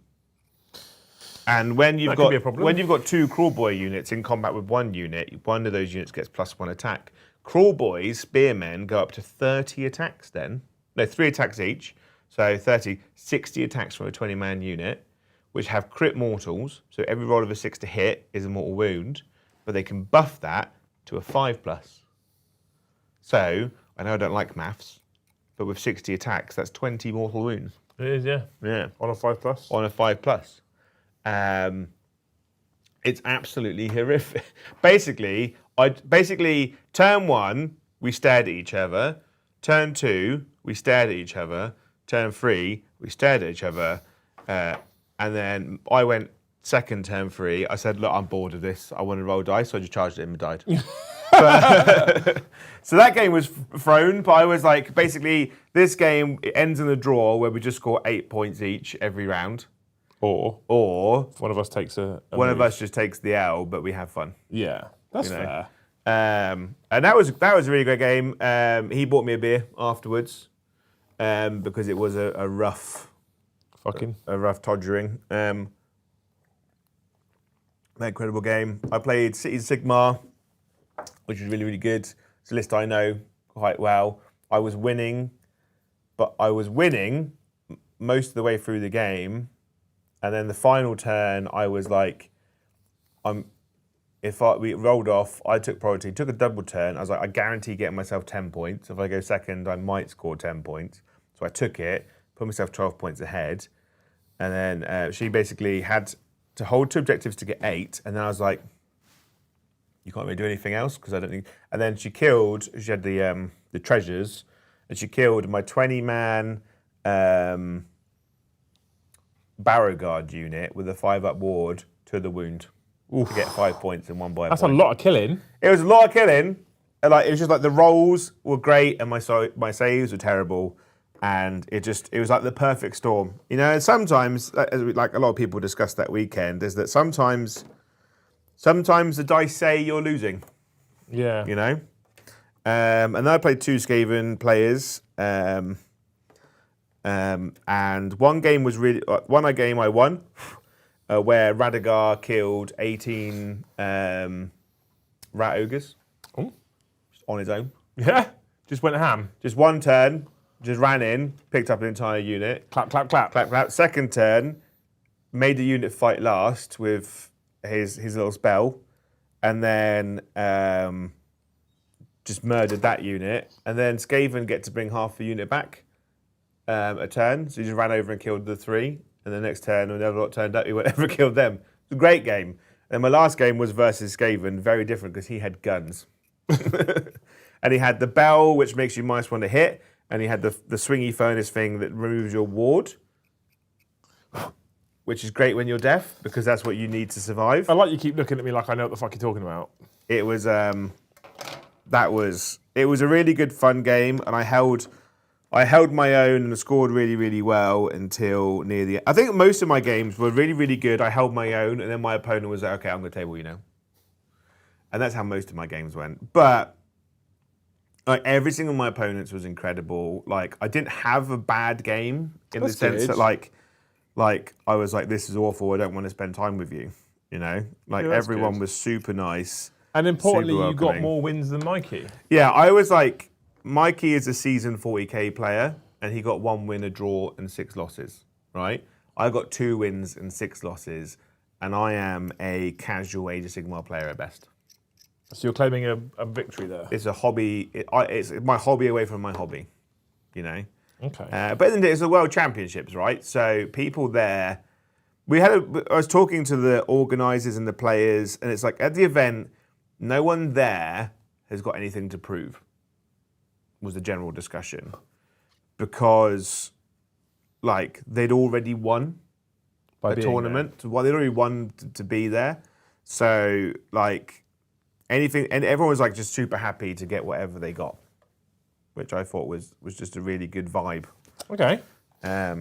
you've got 2 Cruel Boy units in combat with 1 unit, one of those units gets +1 attack. Cruel Boys, spearmen, go up to 30 attacks then. No, 3 attacks each. So 30, 60 attacks from a 20-man unit, which have crit mortals. So every roll of a 6 to hit is a mortal wound, but they can buff that to a 5+. So, I know I don't like maths, but with 60 attacks, that's 20 mortal wounds. It is, yeah. Yeah. On a 5+? On a 5+. It's absolutely horrific. Basically, turn 1, we stared at each other. Turn 2, we stared at each other. Turn 3, we stared at each other. And then I went second turn 3. I said, look, I'm bored of this. I want to roll dice. So I just charged it and died. So that game was thrown, but I was like, basically, this game it ends in a draw where we just score 8 points each every round. Or Or one of us takes a one of move. us just takes the L, but we have fun. Yeah, that's You know. fair. And that was a really great game. He bought me a beer afterwards because it was a rough todgering. An incredible game. I played City Sigmar, which was really, really good. It's a list I know quite well. I was winning most of the way through the game, and then the final turn, I was like, we rolled off, I took priority, took a double turn. I was like, I guarantee getting myself 10 points. If I go second, I might score 10 points. So I took it, put myself 12 points ahead, and then she basically had to hold 2 objectives to get 8, and then I was like, you can't really do anything else because I don't think. And then she had the treasures, and she killed my 20-man Barrow Guard unit with a 5-up ward to the wound. To get 5 points and 1 by a That's point. a lot of killing. It was a lot of killing. And like it was just like the rolls were great and my saves were terrible, and it was like the perfect storm. You know, and sometimes, like a lot of people discussed that weekend, is that sometimes the dice say you're losing. Yeah. You know, and then I played 2 Skaven players, and one game I won. Where Radagar killed 18 rat ogres just on his own. Yeah. Just went ham. Just one turn, just ran in, picked up an entire unit. Clap, clap, clap. Clap, clap. Second turn, made the unit fight last with his little spell, and then just murdered that unit. And then Skaven get to bring half the unit back a turn, so he just ran over and killed the 3. And the next turn, when the other lot turned up, he went over and killed them. It was a great game. And my last game was versus Skaven, very different because he had guns. And he had the bell, which makes you -1 to hit, and he had the swingy furnace thing that removes your ward, which is great when you're deaf because that's what you need to survive. I like you keep looking at me like I know what the fuck you're talking about. It was it was a really good fun game, and I held my own and scored really, really well until near the end. I think most of my games were really, really good. I held my own, and then my opponent was like, okay, I'm going to table you now. And that's how most of my games went. But like every single one of my opponents was incredible. Like I didn't have a bad game in the sense that like I was like, this is awful. I don't want to spend time with you. You know, like everyone was super nice. And importantly, you got more wins than Mikey. Yeah, I was like, Mikey is a seasoned 40k player, and he got 1 win, a draw, and 6 losses, right? I got 2 wins and 6 losses, and I am a casual Age of Sigmar player at best. So you're claiming a victory there. It's a hobby. It's my hobby away from my hobby, you know? Okay. But then it's the World Championships, right? So people there, I was talking to the organisers and the players, and it's like at the event, no one there has got anything to prove. Was the general discussion, because like they'd already won a tournament. Well, they'd already won to be there. So like anything, and everyone was like just super happy to get whatever they got, which I thought was just a really good vibe. Okay.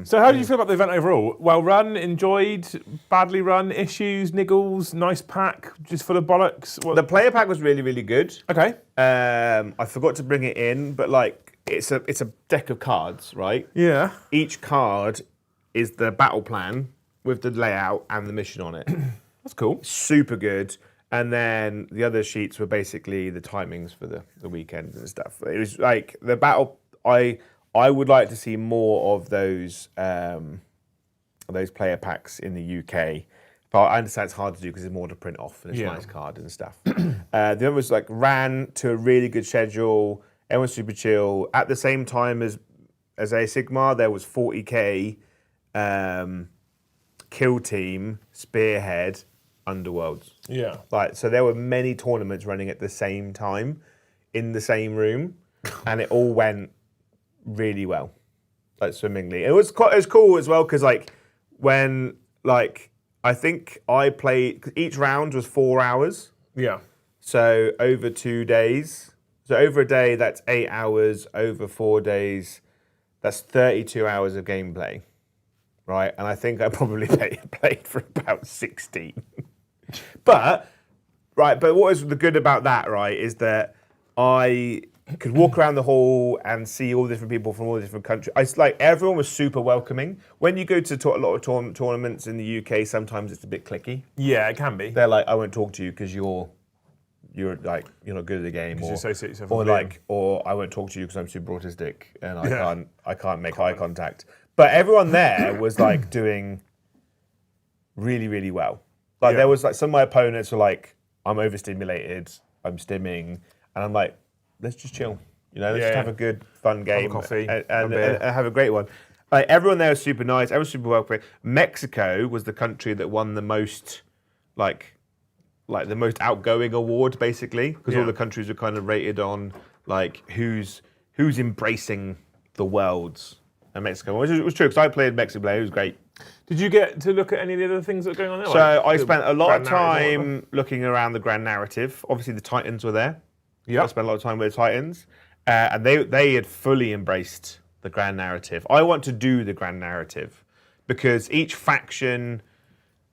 So how did you feel about the event overall? Well run, enjoyed, badly run, issues, niggles, nice pack, just full of bollocks? The player pack was really, really good. Okay. I forgot to bring it in, but like it's a deck of cards, right? Yeah. Each card is the battle plan with the layout and the mission on it. That's cool. Super good. And then the other sheets were basically the timings for the weekend and stuff. It was like the battle. I would like to see more of those player packs in the UK. But I understand it's hard to do because there's more to print off and it's a nice card and stuff. The other was like ran to a really good schedule. Everyone's super chill. At the same time as A Sigmar, there was 40k Kill Team, Spearhead, Underworlds. Yeah. Like so, there were many tournaments running at the same time in the same room, and it all went really well, like swimmingly. It was cool as well because like when like I think I played, each round was 4 hours. Yeah. So over 2 days. So over a day, that's 8 hours. Over 4 days, that's 32 hours of gameplay, right? And I think I probably played for about 16. But what was the good about that, right, is that I could walk around the hall and see all the different people from all the different countries. Everyone was super welcoming. When you go to a lot of tournaments in the UK, sometimes it's a bit cliquey. Yeah, it can be. They're like, I won't talk to you because you're not good at the game, or I won't talk to you because I'm super autistic and I can't make eye contact. But everyone there was like doing really, really well. Like there was like some of my opponents were like, I'm overstimulated, I'm stimming, and I'm like, let's just chill. Let's just have a good, fun game, coffee, and have a great one. Like everyone there was super nice, everyone was super welcoming. Mexico was the country that won the most, like the most outgoing award, basically, because all the countries were kind of rated on like who's embracing the worlds. And Mexico, which was true because I played Mexico, it was great. Did you get to look at any of the other things that are going on there? So I spent a lot of time looking around the grand narrative. Obviously, the Titans were there. Yeah, I spent a lot of time with the Titans, and they had fully embraced the grand narrative. I want to do the grand narrative because each faction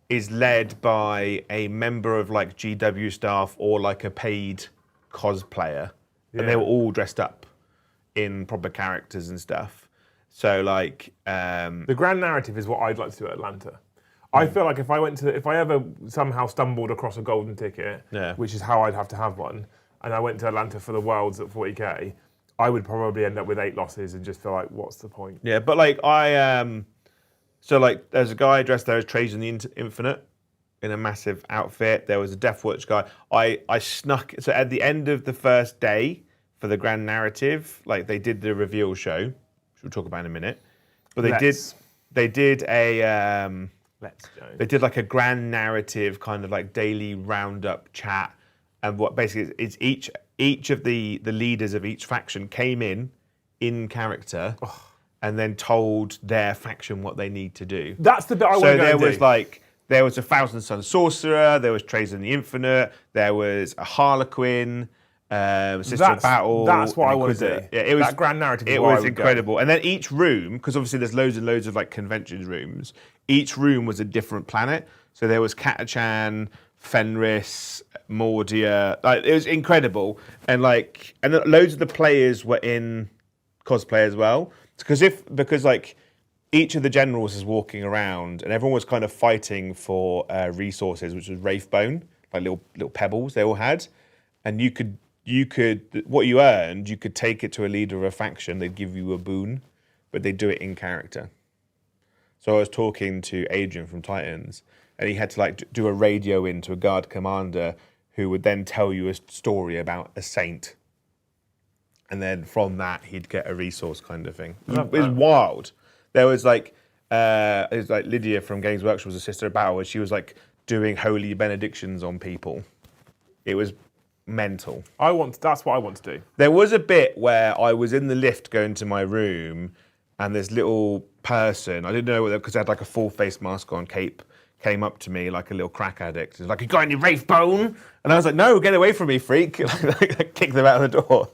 is led by a member of like GW staff or like a paid cosplayer, and they were all dressed up in proper characters and stuff. So like the grand narrative is what I'd like to do at Atlanta. I feel like if I ever somehow stumbled across a golden ticket, which is how I'd have to have one, and I went to Atlanta for the Worlds at 40k, I would probably end up with 8 losses and just feel like, what's the point? Yeah, but like so like there's a guy dressed there as Trajan the Infinite in a massive outfit. There was a Death Watch guy. I snuck, so at the end of the first day for the grand narrative, like they did the reveal show, which we'll talk about in a minute. But they did like a grand narrative kind of like daily roundup chat, and what basically is each of the leaders of each faction came in character. And then told their faction what they need to do. That's the bit I want to go and do. So there was a Thousand Sun Sorcerer, there was Trajan the Infinite, there was a Harlequin, Sister of Battle. That's what I want to do. Yeah, it was that grand narrative. It was incredible. And then each room, because obviously there's loads and loads of like convention rooms, each room was a different planet. So there was Catachan, Fenris, Mordia. Like, it was incredible. And loads of the players were in cosplay as well. Because like each of the generals is walking around and everyone was kind of fighting for resources, which was Wraithbone, like little pebbles they all had, and you could what you earned, you could take it to a leader of a faction. They'd give you a boon, but they'd do it in character. So I was talking to Adrian from Titans, and he had to like do a radio into a guard commander who would then tell you a story about a saint. And then from that, he'd get a resource kind of thing. It was wild. There was like, Lydia from Games Workshop was a Sister of Battle, and she was like doing holy benedictions on people. It was mental. That's what I want to do. There was a bit where I was in the lift going to my room, and this little person, I didn't know whether, because I had like a full face mask on, cape, came up to me like a little crack addict. He was like, "You got any Wraithbone?" And I was like, "No, get away from me, freak!" I kicked them out of the door.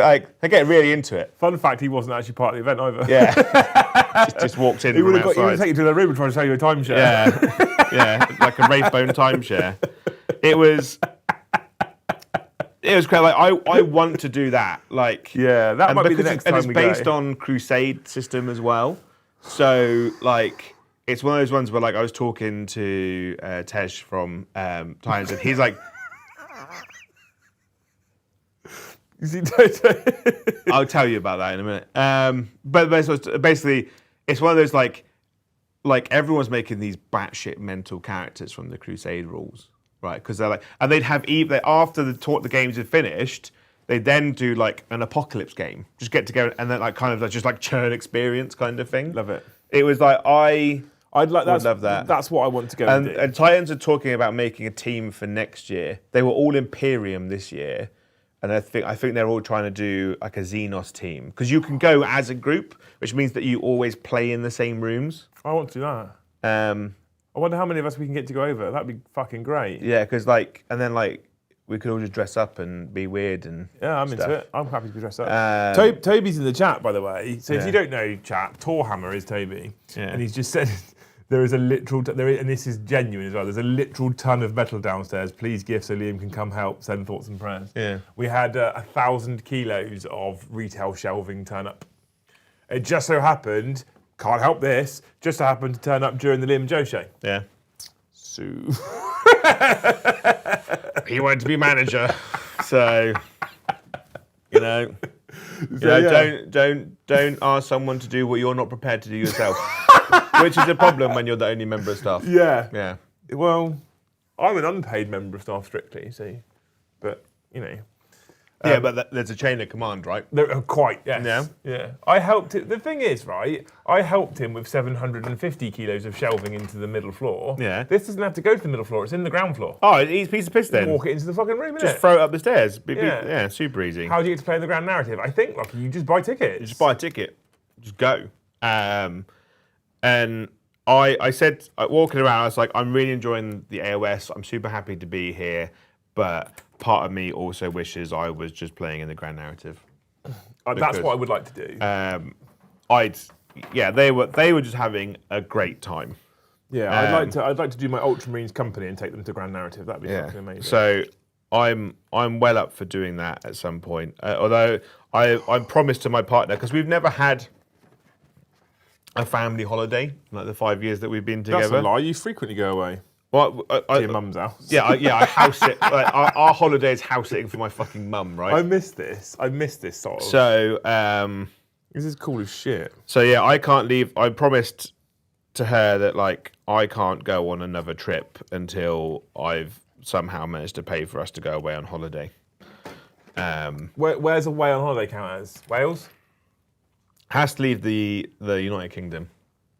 I get really into it. Fun fact: he wasn't actually part of the event either. Yeah, just walked in. He would have taken you to the room and tried to sell you a timeshare. Yeah, like a Wraithbone timeshare. It was crazy. Like, I want to do that. Like, yeah, that might be the next time we go. And it's based on Crusade system as well. So like, it's one of those ones where like I was talking to Tej from Titans, and he's like, I'll tell you about that in a minute. But basically, it's one of those like everyone's making these batshit mental characters from the Crusade rules, right? Because they're like, and they'd have after the games had finished, they then do like an apocalypse game, just get together and then like kind of like just like churn experience kind of thing. Love it. It was like I'd love that. That's what I want to go and do. And Titans are talking about making a team for next year. They were all Imperium this year, and I think they're all trying to do like a Xenos team, because you can go as a group, which means that you always play in the same rooms. I want to do that. I wonder how many of us we can get to go over. That'd be fucking great. Yeah, because like, and then like we could all just dress up and be weird and Yeah, I'm stuff. into it. I'm happy to be dressed up. Toby's in the chat, by the way. So if you don't know, chat, Torhammer is Toby, and he's just said there is a literal, and this is genuine as well. There's a literal ton of metal downstairs. Please gift so Liam can come help. Send thoughts and prayers. Yeah. We had 1,000 kilos of retail shelving turn up. It just so happened, can't help this, just so happened to turn up during the Liam and Joe show. Yeah. So he wanted to be manager, so don't ask someone to do what you're not prepared to do yourself, which is a problem when you're the only member of staff. Yeah. Well, I'm an unpaid member of staff strictly, so, but Yeah, but there's a chain of command, right? Quite, yes. Yeah. Yeah. I helped it. The thing is, right, I helped him with 750 kilos of shelving into the middle floor. Yeah. This doesn't have to go to the middle floor, it's in the ground floor. Oh, it's a piece of piss then. Walk it into the fucking room, Just innit? throw it up the stairs. Yeah. Super easy. How do you get to play in the grand narrative? I think, like, you just buy tickets. You just buy a ticket. Just go. And I said, walking around, I was like, I'm really enjoying the AOS. I'm super happy to be here. But part of me also wishes I was just playing in the grand narrative. That's what I would like to do. They were just having a great time. Yeah, I'd like to do my Ultramarines company and take them to grand narrative. That'd be fucking amazing. So I'm well up for doing that at some point. Although I promised to my partner, because we've never had a family holiday, like the 5 years that we've been together. That's a lie. You frequently go away. Well, to your mum's house. I house sit. Like, our holiday is house sitting for my fucking mum, right? I miss this sort of. So, this is cool as shit. So yeah, I can't leave. I promised to her that like I can't go on another trip until I've somehow managed to pay for us to go away on holiday. Where's away on holiday count as? Wales? Has to leave the United Kingdom.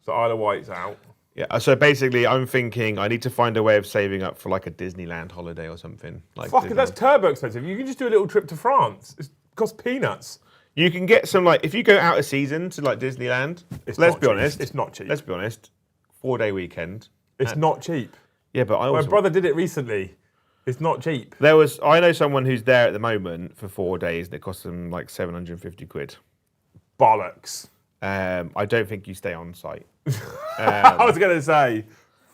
So Isle of Wight's out. Yeah, so basically I'm thinking I need to find a way of saving up for like a Disneyland holiday or something. Like fuck it, that's turbo expensive. You can just do a little trip to France. It costs peanuts. You can get some, like, if you go out of season to like Disneyland, let's be honest. It's not cheap. Let's be honest. 4-day weekend. It's not cheap. Yeah, but My brother did it recently. It's not cheap. I know someone who's there at the moment for 4 days and it costs them like 750 quid. Bollocks. I don't think you stay on site. I was going to say,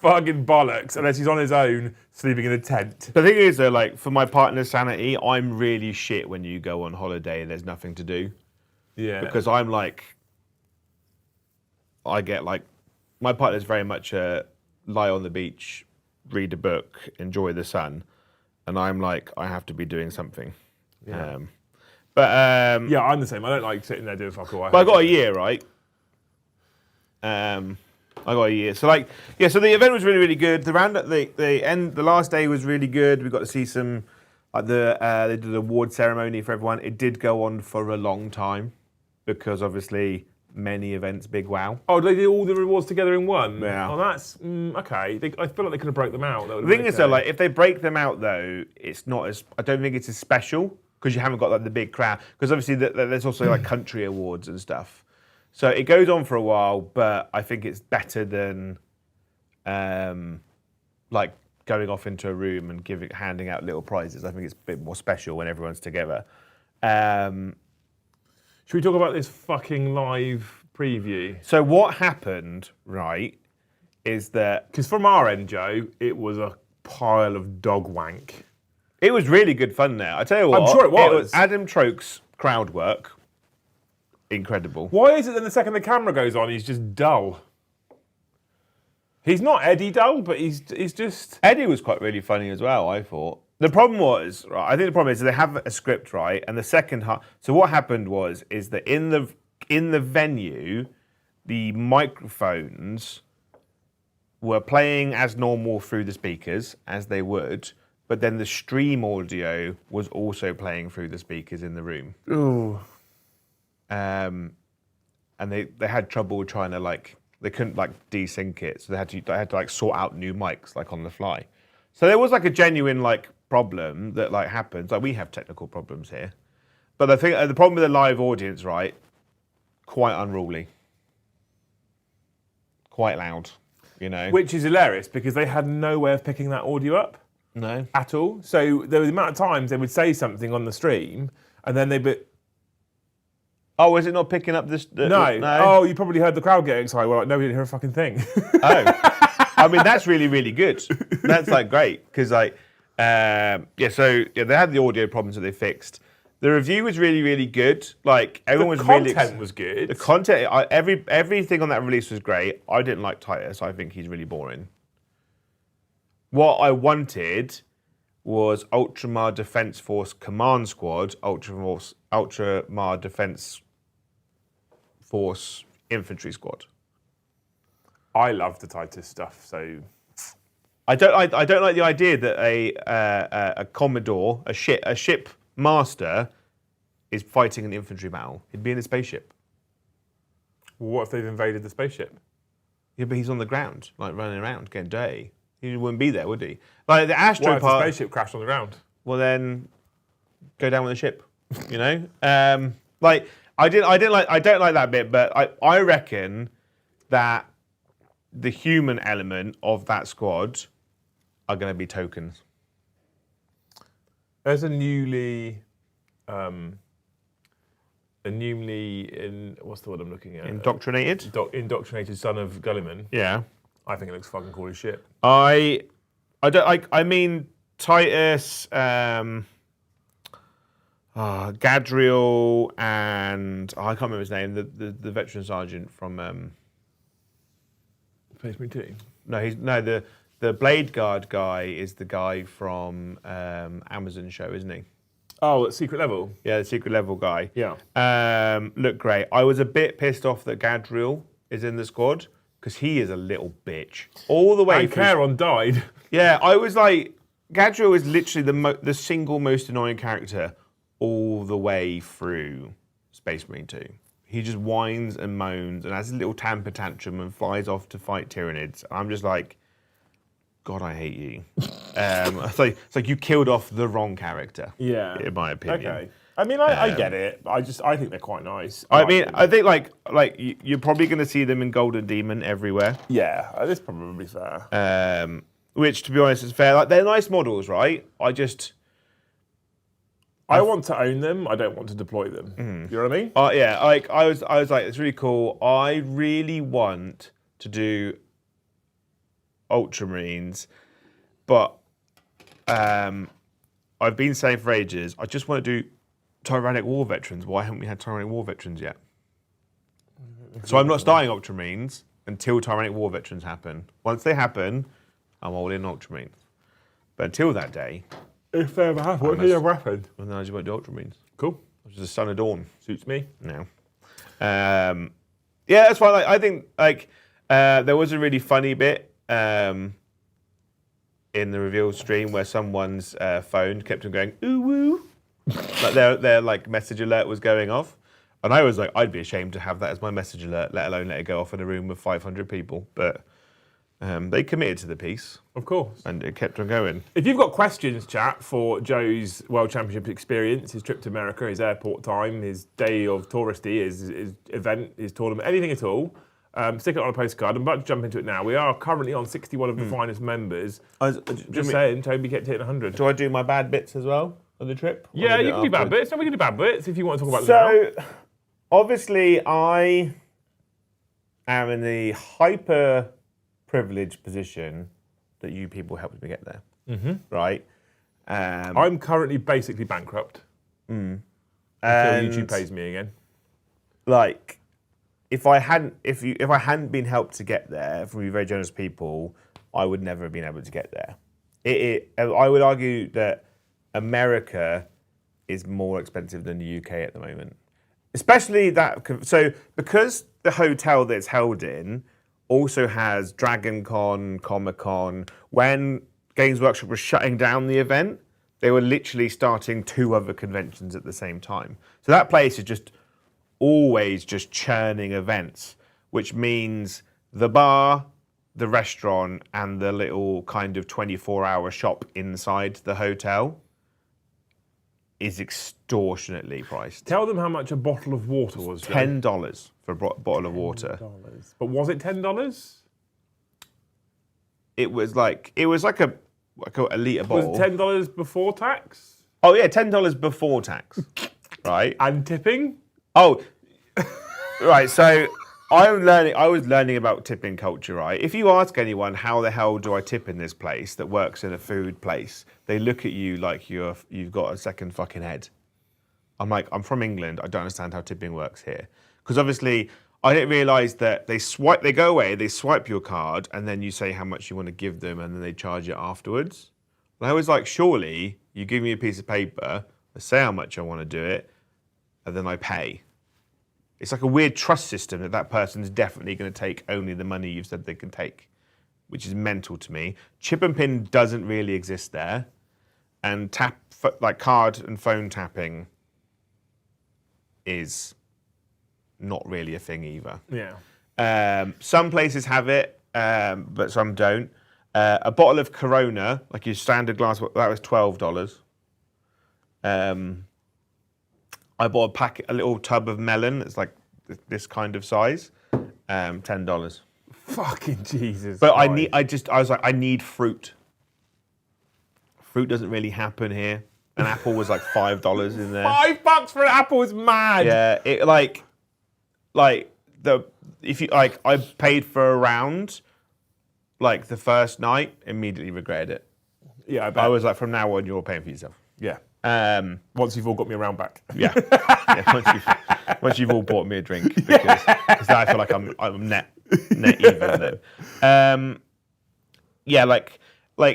fucking bollocks, unless he's on his own, sleeping in a tent. The thing is, though, like, for my partner's sanity, I'm really shit when you go on holiday and there's nothing to do. Yeah. Because I'm like, I get like, my partner's very much lie on the beach, read a book, enjoy the sun. And I'm like, I have to be doing something. Yeah. Yeah, I'm the same. I don't like sitting there doing fuck all. But I got a year, right? I got a year. So like, yeah. So the event was really, really good. The last day was really good. We got to see some, like they did an award ceremony for everyone. It did go on for a long time because obviously many events, big wow. Oh, they did all the rewards together in one? Yeah. Oh, that's okay. I feel like they could have broke them out. The thing is, though, like if they break them out, though, it's not as. I don't think it's as special because you haven't got like the big crowd. Because obviously there's also like country awards and stuff. So it goes on for a while, but I think it's better than like going off into a room and handing out little prizes. I think it's a bit more special when everyone's together. Should we talk about this fucking live preview? So what happened, right, is that... Because from our end, Joe, it was a pile of dog wank. It was really good fun there. I tell you what. I'm sure it was. Adam Troke's crowd work. Incredible. Why is it that the second the camera goes on, he's just dull? He's not Eddie dull, but he's just... Eddie was quite really funny as well, I thought. The problem was, right, I think the problem is they have a script, right? And the second half... So what happened is that in the venue, the microphones were playing as normal through the speakers, as they would, but then the stream audio was also playing through the speakers in the room. Ooh. And they had trouble trying to like, they couldn't like desync it, so they had to like sort out new mics like on the fly. So there was like a genuine like problem that like happens. Like we have technical problems here, but the problem with the live audience, right? Quite unruly, quite loud, you know. Which is hilarious because they had no way of picking that audio up. No. at all. So there was the amount of times they would say something on the stream, and then they'd be, Oh, is it not picking up this? no. Oh, you probably heard the crowd getting excited. Well, like, no, we didn't hear a fucking thing. Oh, I mean that's really, really good. That's like great because like so they had the audio problems that they fixed. The review was really, really good. Like everyone was really. The content was good. The content, everything on that release was great. I didn't like Titus. I think he's really boring. What I wanted was Ultramar Defense Force Command Squad, Ultramar Defense Force Infantry Squad. I love the Titus stuff, so I don't like the idea that a Commodore, a ship master, is fighting an infantry battle. He'd be in a spaceship. what if they've invaded the spaceship? Yeah, but he's on the ground, like running around, getting dirty. He wouldn't be there, would he? Like the Astro What if the part. spaceship crashed on the ground? Well, then go down with the ship. You know, like I don't like that bit, but I reckon that the human element of that squad are going to be tokens. There's a newly, what's the word I'm looking at? Indoctrinated. Indoctrinated son of Gulliman. Yeah. I think it looks fucking cool as shit. I mean Titus, Gadriel, and I can't remember his name. The veteran sergeant from. Face me too. No, the Blade Guard guy is the guy from Amazon show, isn't he? Oh, at Secret Level? Yeah, the Secret Level guy. Yeah. Look great. I was a bit pissed off that Gadriel is in the squad because he is a little bitch all the way. And Charon died. Yeah, I was like, Gadriel is literally the single most annoying character all the way through Space Marine 2. He just whines and moans and has a little temper tantrum and flies off to fight Tyranids. I'm just like, God, I hate you. It's like you killed off the wrong character. Yeah. In my opinion. Okay. I mean, I get it. I think they're quite nice. I think like you're probably going to see them in Golden Demon everywhere. Yeah, that's probably fair. Which, to be honest, is fair. Like they're nice models, right? I want to own them. I don't want to deploy them. You know what I mean? Yeah. Like I was like, it's really cool. I really want to do Ultramarines, but I've been saying for ages, I just want to do Tyrannic War Veterans. Why haven't we had Tyrannic War Veterans yet? So I'm not starting Ultramarines until Tyrannic War Veterans happen. Once they happen, I'm all in Ultramarines. But until that day... If they ever happen, what if they ever happened? Well, then I just won't do Ultramarines. Cool. Which is the Son of Dawn. Suits me. No. Yeah, that's fine. Like, I think there was a really funny bit in the reveal stream where someone's phone kept on going, ooh, woo. Like their like message alert was going off. And I was like, I'd be ashamed to have that as my message alert, let alone let it go off in a room with 500 people. But they committed to the piece. Of course. And it kept on going. If you've got questions, chat, for Joe's World Championship experience, his trip to America, his airport time, his day of touristy, his event, his tournament, anything at all, stick it on a postcard. I'm about to jump into it now. We are currently on 61 of the finest members. Just saying, Toby kept hitting 100. Do I do my bad bits as well on the trip? Yeah, you can do bad bits. No, we can do bad bits if you want to talk about them now. Obviously, I am in the hyper-privileged position that you people helped me get there. Mm-hmm. Right? I'm currently basically bankrupt. Until YouTube pays me again. Like, if I hadn't been helped to get there from you very generous people, I would never have been able to get there. I would argue that America is more expensive than the UK at the moment. Especially so because the hotel that it's held in also has Dragon Con, Comic Con. When Games Workshop was shutting down the event, they were literally starting 2 other conventions at the same time. So that place is just always just churning events, which means the bar, the restaurant, and the little kind of 24-hour shop inside the hotel is extortionately priced. Tell them how much a bottle of water was. $10 for a bottle of water. But was it $10? It was like a a litre Was bottle. it $10 before tax? Oh yeah, $10 before tax, right? And tipping? Oh, right. So I was learning about tipping culture, right? If you ask anyone how the hell do I tip in this place that works in a food place, they look at you like you've got a second fucking head. I'm like, I'm from England. I don't understand how tipping works here, because obviously I didn't realise that they go away, they swipe your card, and then you say how much you want to give them, and then they charge it afterwards. And I was like, surely you give me a piece of paper, I say how much I want to do it, and then I pay. It's like a weird trust system that person's definitely going to take only the money you've said they can take, which is mental to me. Chip and pin doesn't really exist there, and card and phone tapping is not really a thing either. Yeah. Some places have it, but some don't. A bottle of Corona, like your standard glass, that was $12. I bought a little tub of melon. It's like this kind of size, $10. Fucking Jesus. But Christ. I was like, I need fruit. Fruit doesn't really happen here. An apple was like $5 in there. $5 for an apple is mad. Yeah, I paid for a round, like the first night, immediately regretted it. Yeah, I bet. I was like, from now on, you're paying for yourself. Yeah. Once you've all got me around back. Yeah. Once you've all bought me a drink, because I feel like I'm net even then. Yeah, like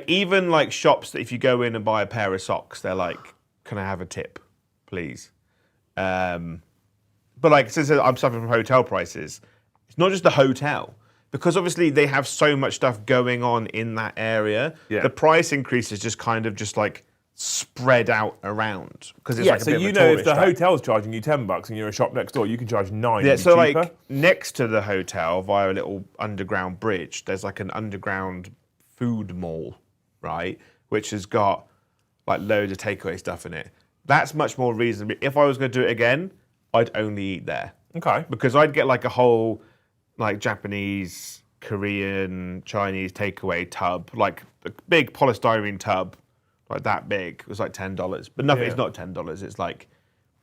even like shops that if you go in and buy a pair of socks, they're like, "Can I have a tip, please?" But like since I'm suffering from hotel prices, it's not just the hotel. Because obviously they have so much stuff going on in that area, the price increase is just kind of just like spread out around. Because it's like a so bit you of a know if tourist the trap. hotel's charging you $10 and you're a shop next door, you can charge $9. Yeah, so cheaper. like next to the hotel via a little underground bridge, there's like an underground food mall, right? Which has got like loads of takeaway stuff in it. That's much more reasonable. If I was going to do it again, I'd only eat there. Okay. Because I'd get like a whole like Japanese, Korean, Chinese takeaway tub, like a big polystyrene tub, like that big. It was like $10, but nothing. It's not $10. It's like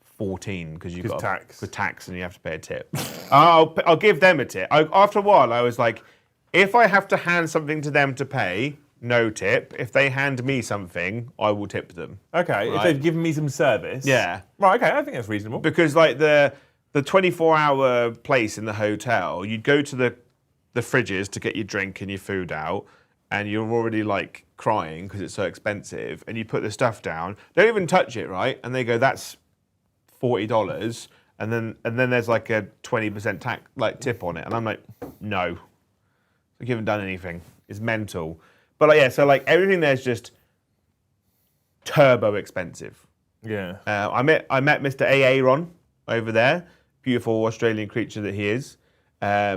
14 because you've got tax and you have to pay a tip. I'll give them a tip. After a while, I was like, if I have to hand something to them to pay, no tip. If they hand me something, I will tip them. Okay. Right? If they've given me some service. Yeah. Right. Okay. I think that's reasonable. Because like the 24-hour place in the hotel, you'd go to the fridges to get your drink and your food out, and you're already like crying because it's so expensive, and you put the stuff down, don't even touch it, right? And they go, that's $40, and then there's like a 20% tax like tip on it, and I'm like, no, you haven't done anything. It's mental. But like, yeah, so like everything there's just turbo expensive. Yeah. I met Mr. Aaron over there, beautiful Australian creature that he is.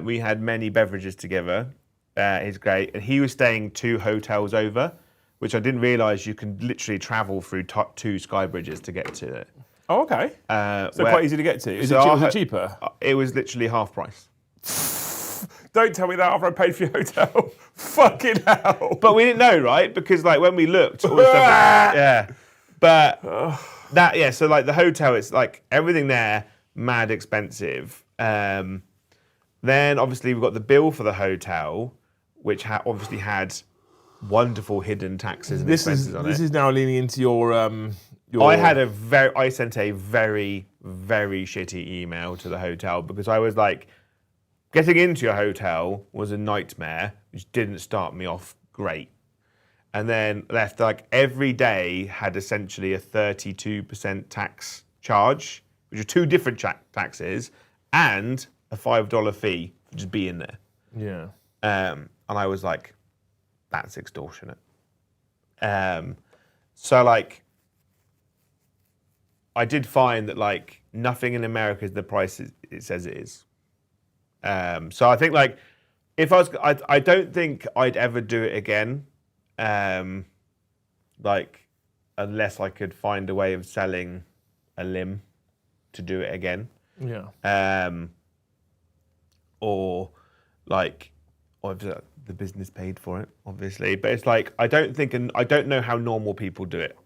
We had many beverages together. He's great. And he was staying 2 hotels over, which I didn't realise you can literally travel through 2 sky bridges to get to it. Oh, okay. So quite easy to get to. Was it cheaper? It was literally half price. Don't tell me that after I paid for your hotel. Fucking hell. But we didn't know, right? Because like when we looked, all the stuff, yeah. But so like the hotel, it's like everything there, mad expensive. Then obviously we've got the bill for the hotel, which obviously had wonderful hidden taxes and expenses on it. This is now leaning into your. I sent a very, very shitty email to the hotel because I was like, getting into your hotel was a nightmare, which didn't start me off great. And then left like every day had essentially a 32% tax charge, which are 2 different taxes, and a $5 fee for just being there. Yeah. And I was like, that's extortionate. So like, I did find that like nothing in America is the price it says it is. So I think like, if I don't think I'd ever do it again. Like, unless I could find a way of selling a limb to do it again. Yeah. Or obviously the business paid for it, obviously, but it's like I don't know how normal people do it.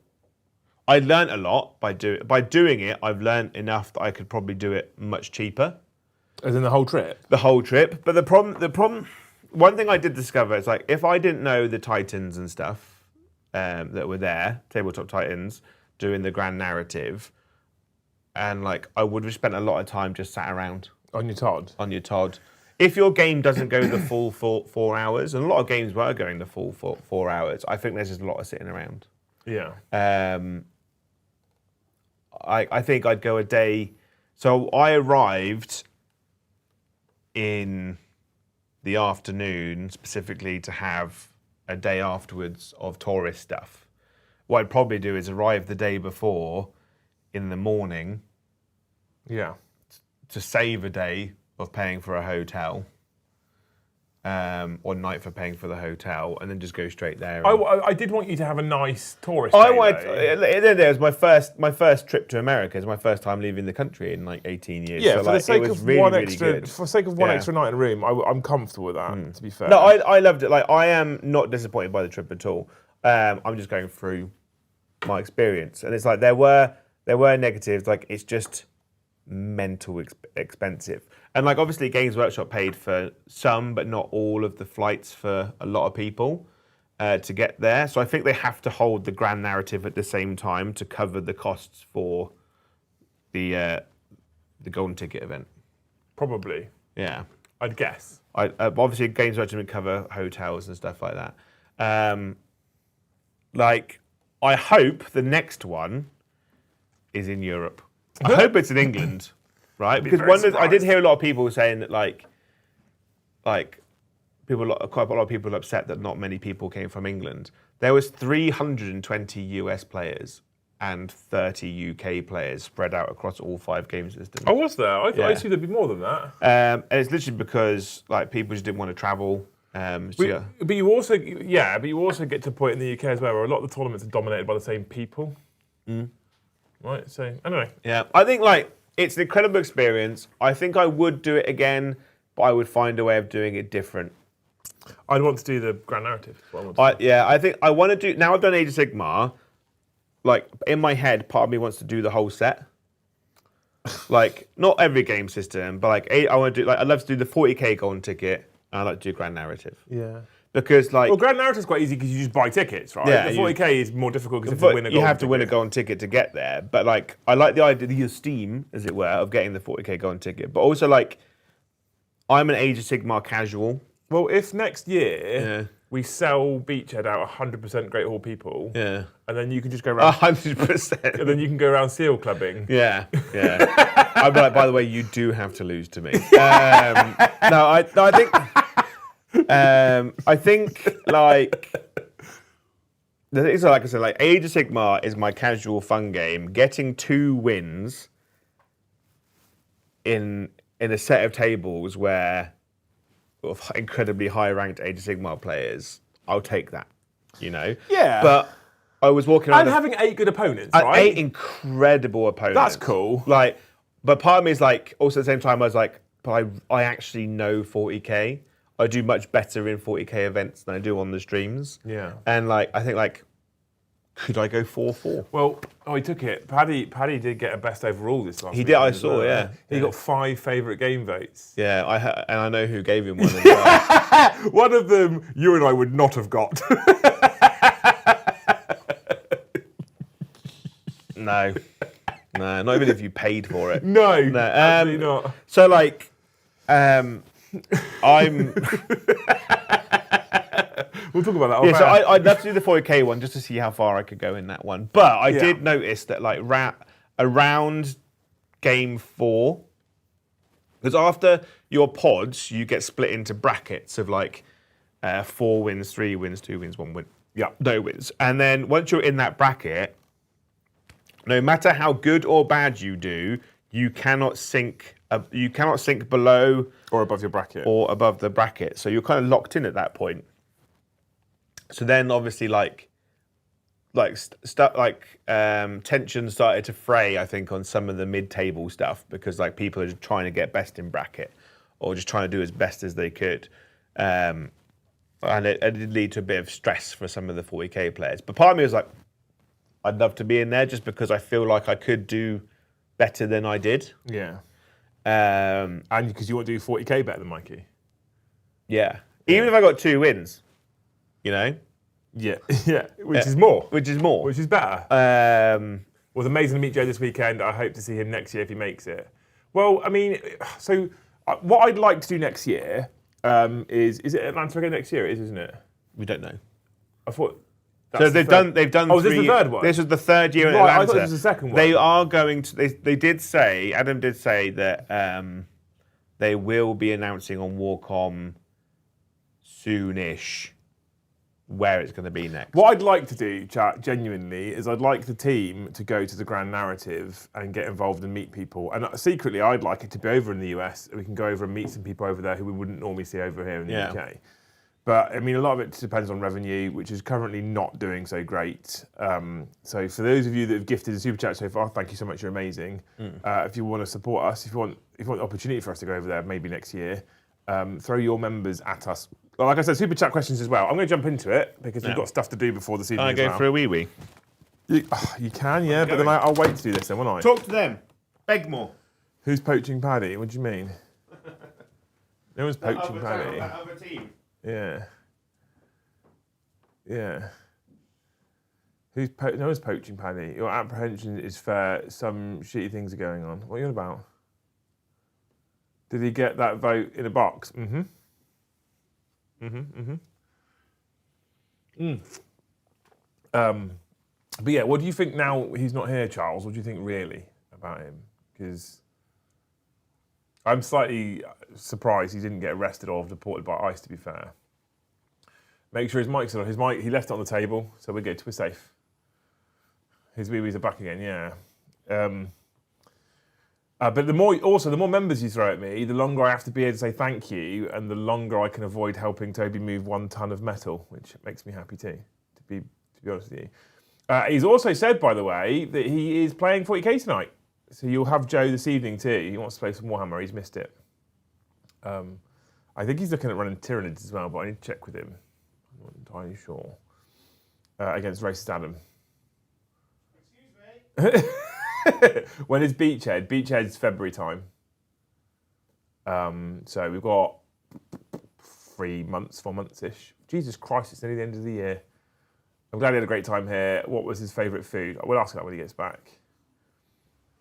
I learned a lot by doing it. I've learned enough that I could probably do it much cheaper. As in the whole trip? The whole trip. But the problem, one thing I did discover is like if I didn't know the Titans and stuff that were there, tabletop Titans, doing the grand narrative, and like I would have spent a lot of time just sat around. On your Todd? On your Todd. If your game doesn't go the full 4 hours, and a lot of games were going the full 4 hours, I think there's just a lot of sitting around. Yeah. I think I'd go a day. So I arrived in the afternoon specifically to have a day afterwards of tourist stuff. What I'd probably do is arrive the day before in the morning. Yeah. To save a day of paying for a hotel, or night for paying for the hotel, and then just go straight there. I did want you to have a nice tourist I day, wanted. though. It was my first trip to America. It's my first time leaving the country in like 18 years. Yeah, so, for like, the sake it was of really, one really extra, good. for the sake of one extra night in a room, I'm comfortable with that. To be fair. No, I loved it. Like I am not disappointed by the trip at all. I'm just going through my experience, and it's like there were negatives. Like it's just mental expensive, and like obviously Games Workshop paid for some but not all of the flights for a lot of people to get there, so I think they have to hold the grand narrative at the same time to cover the costs for the golden ticket event. Probably. Yeah, I'd guess. Obviously Games Workshop would cover hotels and stuff like that. Like I hope the next one is in Europe. I hope it's in England, right? Because I did hear a lot of people saying that, quite a lot of people are upset that not many people came from England. There was 320 US players and 30 UK players spread out across all 5 game systems. Oh, was there? I thought I'd see there'd be more than that. And it's literally because like people just didn't want to travel. But you also get to a point in the UK as well where a lot of the tournaments are dominated by the same people. Right, so anyway. Yeah, I think like it's an incredible experience. I think I would do it again, but I would find a way of doing it different. I'd want to do the grand narrative. I think I want to do. Now I've done Age of Sigmar. Like in my head, part of me wants to do the whole set. Like not every game system, but like I want to do. Like I'd love to do the 40k golden ticket, and I'd like to do grand narrative. Yeah. Because like, well, grand narrative's quite easy because you just buy tickets, right? Yeah, the 40k is more difficult because you have to win a golden ticket to get there. But like, I like the idea, the esteem, as it were, of getting the 40k golden ticket. But also like, I'm an Age of Sigmar casual. Well, if next year we sell Beachhead out 100% Great Hall people, and then you can just go around 100%, and then you can go around seal clubbing. Yeah. I'd be like, by the way, you do have to lose to me. I think. I think like the thing is, like I said, like Age of Sigmar is my casual fun game. Getting 2 wins in a set of tables where incredibly high ranked Age of Sigmar players, I'll take that. You know. Yeah. But I was walking around and having 8 good opponents, right? 8 incredible opponents. That's cool. Like, but part of me is like, also at the same time, I was like, but I actually know 40k. I do much better in 40k events than I do on the streams. Yeah. And like, I think like, could I go 4-4? Well, he took it. Paddy did get a best overall this last week. He did, I saw, yeah. He got 5 favourite game votes. Yeah, and I know who gave him one as well. One of them you and I would not have got. No, not even if you paid for it. No, absolutely not. So like, I'm. We'll talk about that. Yeah, so I'd love to do the 40k one just to see how far I could go in that one. But I did notice that like around game 4, because after your pods, you get split into brackets of like 4 wins, 3 wins, 2 wins, 1 win. Yeah, no wins. And then once you're in that bracket, no matter how good or bad you do, you cannot sink below or above your bracket or above the bracket. So you're kind of locked in at that point. So then obviously tension started to fray, I think, on some of the mid-table stuff because like people are just trying to get best in bracket or just trying to do as best as they could. And it did lead to a bit of stress for some of the 40k players. But part of me was like, I'd love to be in there just because I feel like I could do better than I did. Yeah. And because you want to do 40k better than Mikey. Yeah. Even if I got 2 wins, you know? Yeah. Yeah. Which is more. Which is more. Which is better. Was amazing to meet Joe this weekend. I hope to see him next year if he makes it. Well, I mean, so what I'd like to do next year is it Atlanta again next year? It is, isn't it? We don't know. I thought. So they've done. Oh, is this the third one? This was the 3rd year in Right, Atlanta. I thought this was the second one. They are going to. They did say. Adam did say that they will be announcing on Warcom soonish where it's going to be next. What I'd like to do, chat, genuinely, is I'd like the team to go to the Grand Narrative and get involved and meet people. And secretly, I'd like it to be over in the US. We can go over and meet some people over there who we wouldn't normally see over here in the UK. But, I mean, a lot of it depends on revenue, which is currently not doing so great. So for those of you that have gifted a super chat so far, thank you so much, you're amazing. If you want to support us, if you want the opportunity for us to go over there maybe next year, throw your members at us. Well, like I said, super chat questions as well. I'm going to jump into it because we've got stuff to do before this evening. I go for a wee. You can, yeah, but then I'll wait to do this then, won't I? Talk to them. Beg more. Who's poaching Paddy? What do you mean? No one's poaching Paddy. That other team. Yeah. Yeah. No one's poaching Paddy. Your apprehension is fair. Some shitty things are going on. What are you on about? Did he get that vote in a box? Mm-hmm. But yeah, what do you think now he's not here, Charles? What do you think really about him? Because I'm slightly surprised he didn't get arrested or deported by ICE, to be fair. Make sure his mic's on. His mic, he left it on the table, so we're good. We're safe. His wee-wees are back again, yeah. But the more members you throw at me, the longer I have to be able to say thank you, and the longer I can avoid helping Toby move 1 ton of metal, which makes me happy too, to be honest with you. He's also said, by the way, that he is playing 40k tonight. So you'll have Joe this evening too. He wants to play some Warhammer. He's missed it. I think he's looking at running Tyranids as well, but I need to check with him. I'm not entirely sure. Against Racist Adam. Excuse me? When is Beachhead? Beachhead's February time. So we've got 4 months-ish. Jesus Christ, it's nearly the end of the year. I'm glad he had a great time here. What was his favourite food? We'll ask that when he gets back.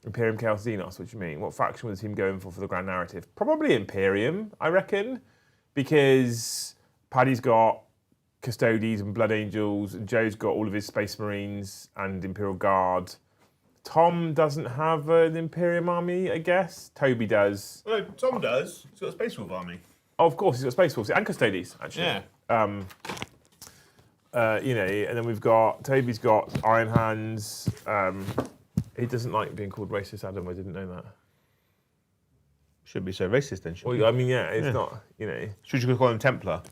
Imperium Chaos Xenos, what do you mean? What faction was the team going for the Grand Narrative? Probably Imperium, I reckon, because Paddy's got Custodes and Blood Angels, and Joe's got all of his Space Marines and Imperial Guard. Tom doesn't have an Imperium army, I guess. Toby does. No, Tom does. He's got a Space Wolf army. Oh, of course, he's got Space Wolves and Custodes, actually. Yeah. And then we've got, Toby's got Iron Hands. He doesn't like being called racist, Adam. I didn't know that. Shouldn't be so racist then, should Well, I mean, yeah, it's not, Should you call him Templar?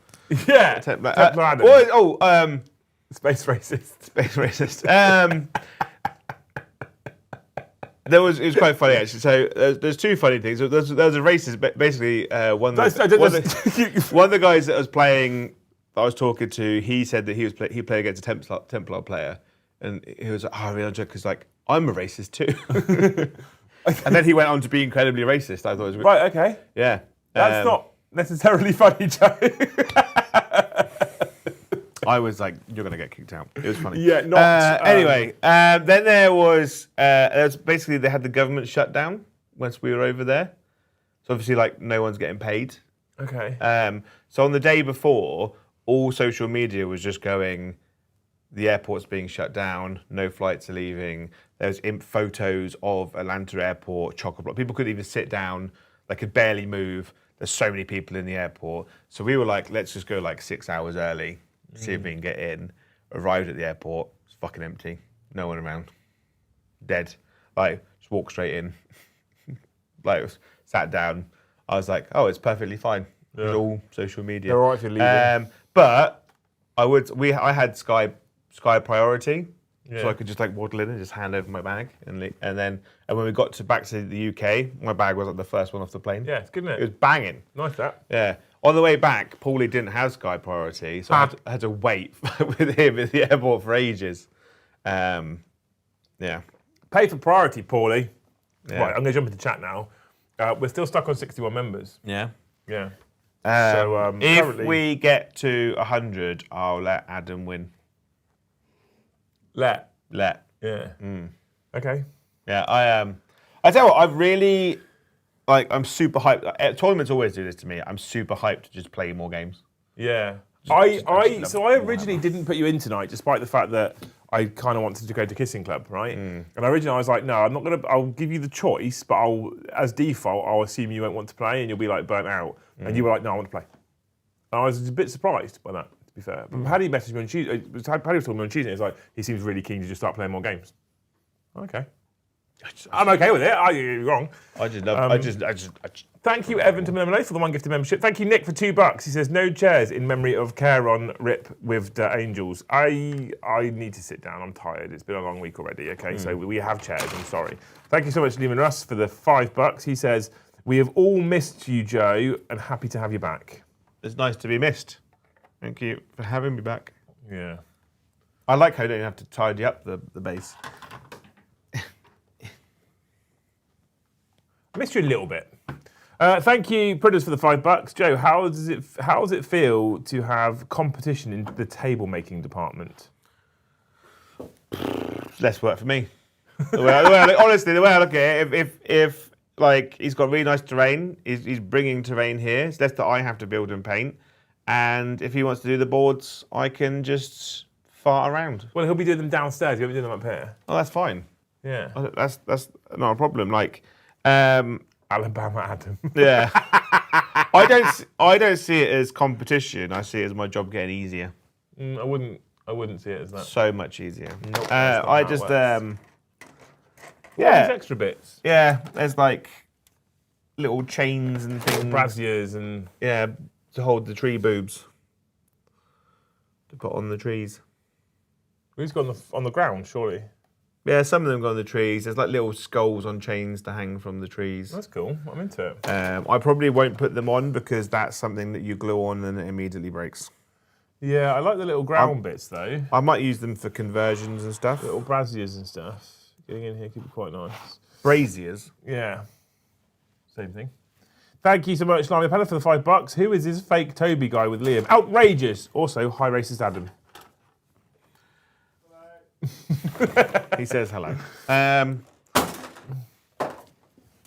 Yeah, Templar Adam. Space racist. Space racist. It was quite funny actually. So there's 2 funny things. There was a racist, basically one of the guys that was playing, that I was talking to. He said that he played against a Templar player, and he was like, "Oh, really?" Because like I'm a racist too. And then he went on to be incredibly racist. I thought it was right. Okay. Yeah, that's not necessarily funny, Joe. I was like, "You're gonna get kicked out." It was funny. Yeah. Not. Anyway, then there was basically they had the government shut down once we were over there. So obviously, like no one's getting paid. Okay. So on the day before, all social media was just going, the airport's being shut down, no flights are leaving. There's photos of Atlanta Airport, chock-a-block. People couldn't even sit down. They could barely move. There's so many people in the airport. So we were like, let's just go like 6 hours early, see if we can get in. Arrived at the airport, it's fucking empty. No one around. Dead. Like, just walked straight in. Like, sat down. I was like, oh, it's perfectly fine. It was all social media. They're all right if you're leaving. But I had Sky priority, so I could just like waddle in and just hand over my bag, and when we got back to the UK, my bag was like the first one off the plane. Yeah, it's good, isn't it? It was banging. Nice that. Yeah. On the way back, Paulie didn't have Sky Priority, so I had to wait with him at the airport for ages. Yeah. Pay for priority, Paulie. Yeah. Right, I'm going to jump into chat now. We're still stuck on 61 members. Yeah. Yeah. If currently, we get to 100, I'll let Adam win. Let. Yeah. Okay. Yeah, I tell you what, I've really, I'm super hyped. Tournaments always do this to me. I'm super hyped to just play more games. Yeah. I I originally didn't put you in tonight, despite the fact that I kind of wanted to go to Kissing Club, right? And originally I was like, no, I'm not going to, I'll give you the choice, but as default, I'll assume you won't want to play and you'll be like burnt out. And you were like, no, I want to play. And I was a bit surprised by that, to be fair. But Paddy messaged me on Tuesday, Paddy was talking to me on Tuesday, he's like, he seems really keen to just start playing more games. Okay. I'm okay with it. You're wrong. I just love. Thank you, Evan to Lemonade, for the one gifted membership. Thank you, Nick, for $2. He says no chairs in memory of Caron Rip with the Angels. I need to sit down. I'm tired. It's been a long week already. Okay, so we have chairs. I'm sorry. Thank you so much, Lehman Russ, for the $5. He says we have all missed you, Joe, and happy to have you back. It's nice to be missed. Thank you for having me back. Yeah. I like how you don't have to tidy up the base. I missed you a little bit. Thank you, Pridders, for the $5. Joe, how does it feel to have competition in the table making department? Less work for me. Honestly, the way I look at it, if he's got really nice terrain, he's bringing terrain here. It's less that I have to build and paint, and if he wants to do the boards, I can just fart around. Well, he'll be doing them downstairs. He'll be doing them up here. Oh, that's fine. Yeah. That's not a problem. Alabama Adam. Yeah. I don't see it as competition. I see it as my job getting easier. I wouldn't see it as that. So much easier. Nope, yeah. These extra bits. Yeah, there's little chains and things. Braziers and to hold the tree boobs. To put on the trees. Who's got on the ground, surely? Yeah, some of them go on the trees. There's little skulls on chains to hang from the trees. That's cool. I'm into it. I probably won't put them on because that's something that you glue on and it immediately breaks. Yeah, I like the little ground bits though. I might use them for conversions and stuff. Little braziers and stuff. Getting in here could be quite nice. Braziers? Yeah. Same thing. Thank you so much, Lamy Pella, for the $5. Who is this fake Toby guy with Liam? Outrageous. Also, hi racist Adam. He says hello. I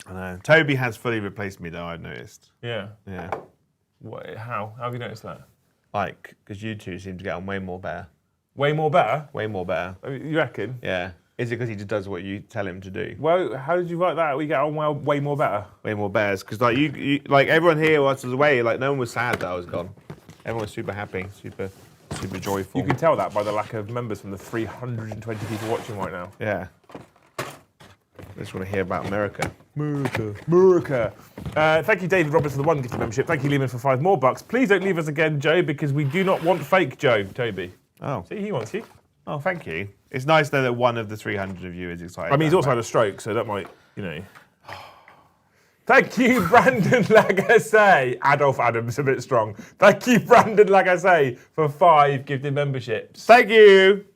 know. Toby has fully replaced me, though, I've noticed. Yeah. Yeah. What, how? How have you noticed that? Because you two seem to get on way more better. Way more better? Way more better. You reckon? Yeah. Is it because he just does what you tell him to do? Well, how did you write that? We get on well, way more better. Way more better. Because you everyone here was away. No one was sad that I was gone. Everyone was super happy, super joyful. You can tell that by the lack of members from the 320 people watching right now. Yeah. I just want to hear about America. America. Thank you, David Roberts, for the one gifted membership. Thank you, Lehman, for $5 more. Please don't leave us again, Joe, because we do not want fake Joe, Toby. Oh. See, he wants you. Oh, thank you. It's nice, though, that one of the 300 of you is excited. I mean, he's also had a stroke, so that might, Thank you, Brandon Lagasse. Adolf Adams, a bit strong. Thank you, Brandon Lagasse, for 5 gifted memberships. Thank you,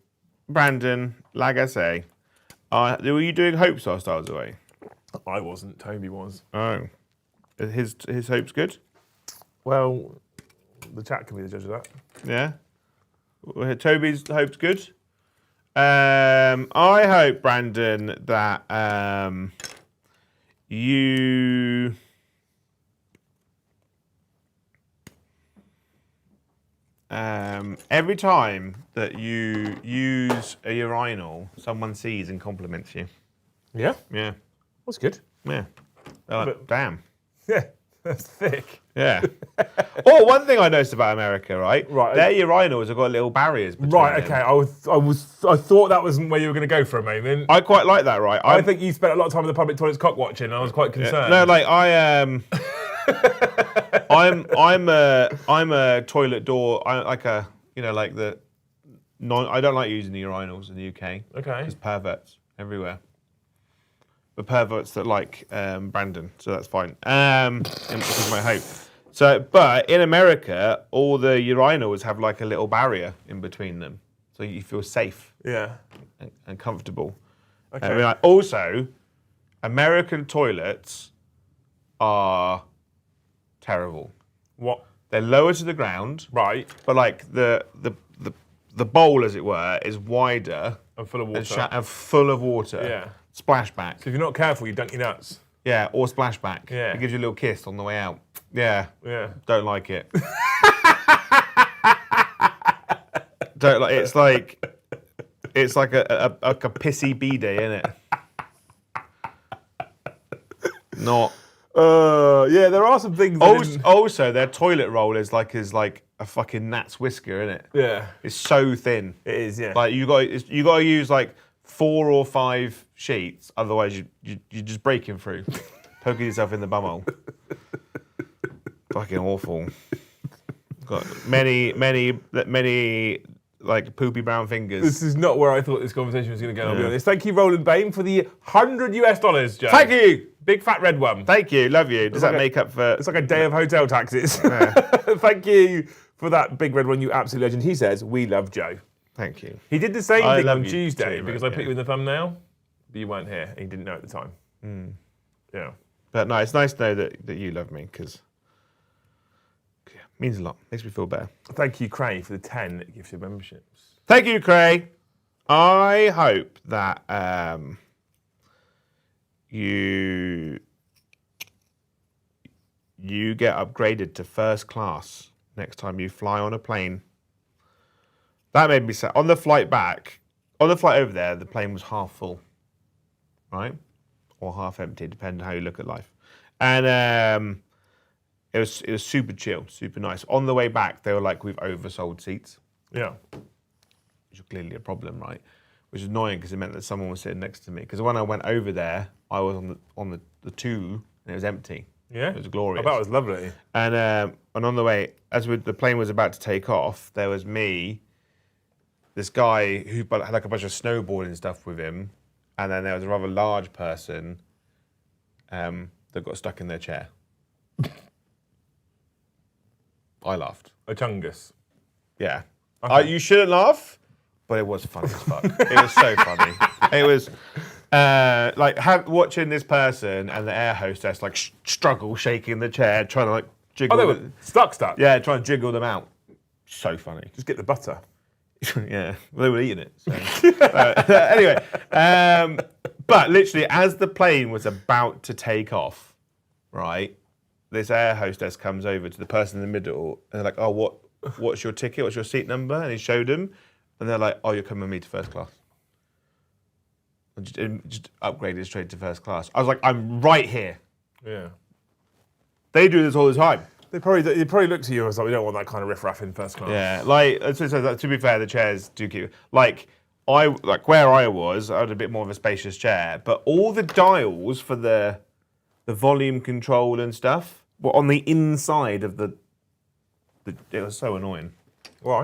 Brandon Lagasse. Were you doing Hope Star Styles Away? I wasn't. Toby was. Oh. His Hope's good? Well, the chat can be the judge of that. Yeah? Toby's Hope's good? I hope, Brandon, that you every time that you use a urinal, someone sees and compliments you. Yeah? Yeah. That's good. Yeah. Damn. Yeah, that's thick. Yeah. One thing I noticed about America, right? Right. Their urinals have got little barriers between them. Okay. I thought that wasn't where you were going to go for a moment. I quite like that, right? I think you spent a lot of time in the public toilets cock watching, and I was quite concerned. Yeah. No, I am. I'm a toilet door. I don't like using the urinals in the UK. Okay. There's perverts everywhere. But perverts that like Brandon, so that's fine. Because of my hope. So, but in America, all the urinals have like a little barrier in between them, so you feel safe Yeah. and comfortable. Okay. I mean, also, American toilets are terrible. What? They're lower to the ground, Right. but like the bowl, as it were, is wider I'm full of water. and full of water. Yeah. Splashback. So if you're not careful, you dunk your nuts. Yeah, or splashback. Yeah. It gives you a little kiss on the way out. Yeah. Yeah. Don't like it. Don't like. It's like a pissy bidet, isn't it? Not. Yeah, there are some things. Also, their toilet roll is like a fucking gnat's whisker, isn't it? Yeah. It's so thin. It is. Yeah. Like you got to use like 4 or 5 sheets, otherwise you're just breaking through, poking yourself in the bumhole. Fucking awful. Got many like poopy brown fingers. This is not where I thought this conversation was going to go. I'll be honest. Thank you, Roland Bain, for the $100, Joe. Thank you. Big fat red one. Thank you. Love you. Does that like make up for? It's like a day of hotel taxes. Thank you for that big red one, you absolute legend. He says, we love Joe. Thank you. He did the same thing love on you Tuesday too, because mate, I put you in the thumbnail, but you weren't here and you didn't know at the time. Yeah. But no, it's nice to know that you love me because it means a lot. Makes me feel better. Thank you, Cray, for the 10 gifted memberships. Thank you, Cray. I hope that you get upgraded to first class next time you fly on a plane. That made me sad. On the flight back, on the flight over there, the plane was half full, right? Or half empty, depending on how you look at life. And it was super chill, super nice. On the way back, they were like, we've oversold seats. Yeah. Which is clearly a problem, right? Which is annoying because it meant that someone was sitting next to me. Because when I went over there, I was on the 2 and it was empty. Yeah? It was glorious. I bet it was lovely. And on the way, the plane was about to take off, there was me, this guy who had like a bunch of snowboarding stuff with him, and then there was a rather large person that got stuck in their chair. I laughed. A chungus. Yeah. Okay. You shouldn't laugh, but it was funny as fuck. It was so funny. It was watching this person and the air hostess like struggle shaking the chair, trying to like jiggle. Oh, they were stuck. Yeah, trying to jiggle them out. So funny. Just get the butter. Yeah, well, they were eating it. So. Anyway, but literally, as the plane was about to take off, right, this air hostess comes over to the person in the middle, and they're like, "Oh, what's your ticket? What's your seat number?" And he showed them, and they're like, "Oh, you're coming with me to first class." And just upgraded straight to first class. I was like, "I'm right here." Yeah. They do this all the time. They probably looked at you and was like, we don't want that kind of riff-raff in first class. Yeah, like so to be fair, the chairs do keep like where I was, I had a bit more of a spacious chair, but all the dials for the volume control and stuff were on the inside of the it was so annoying. Why?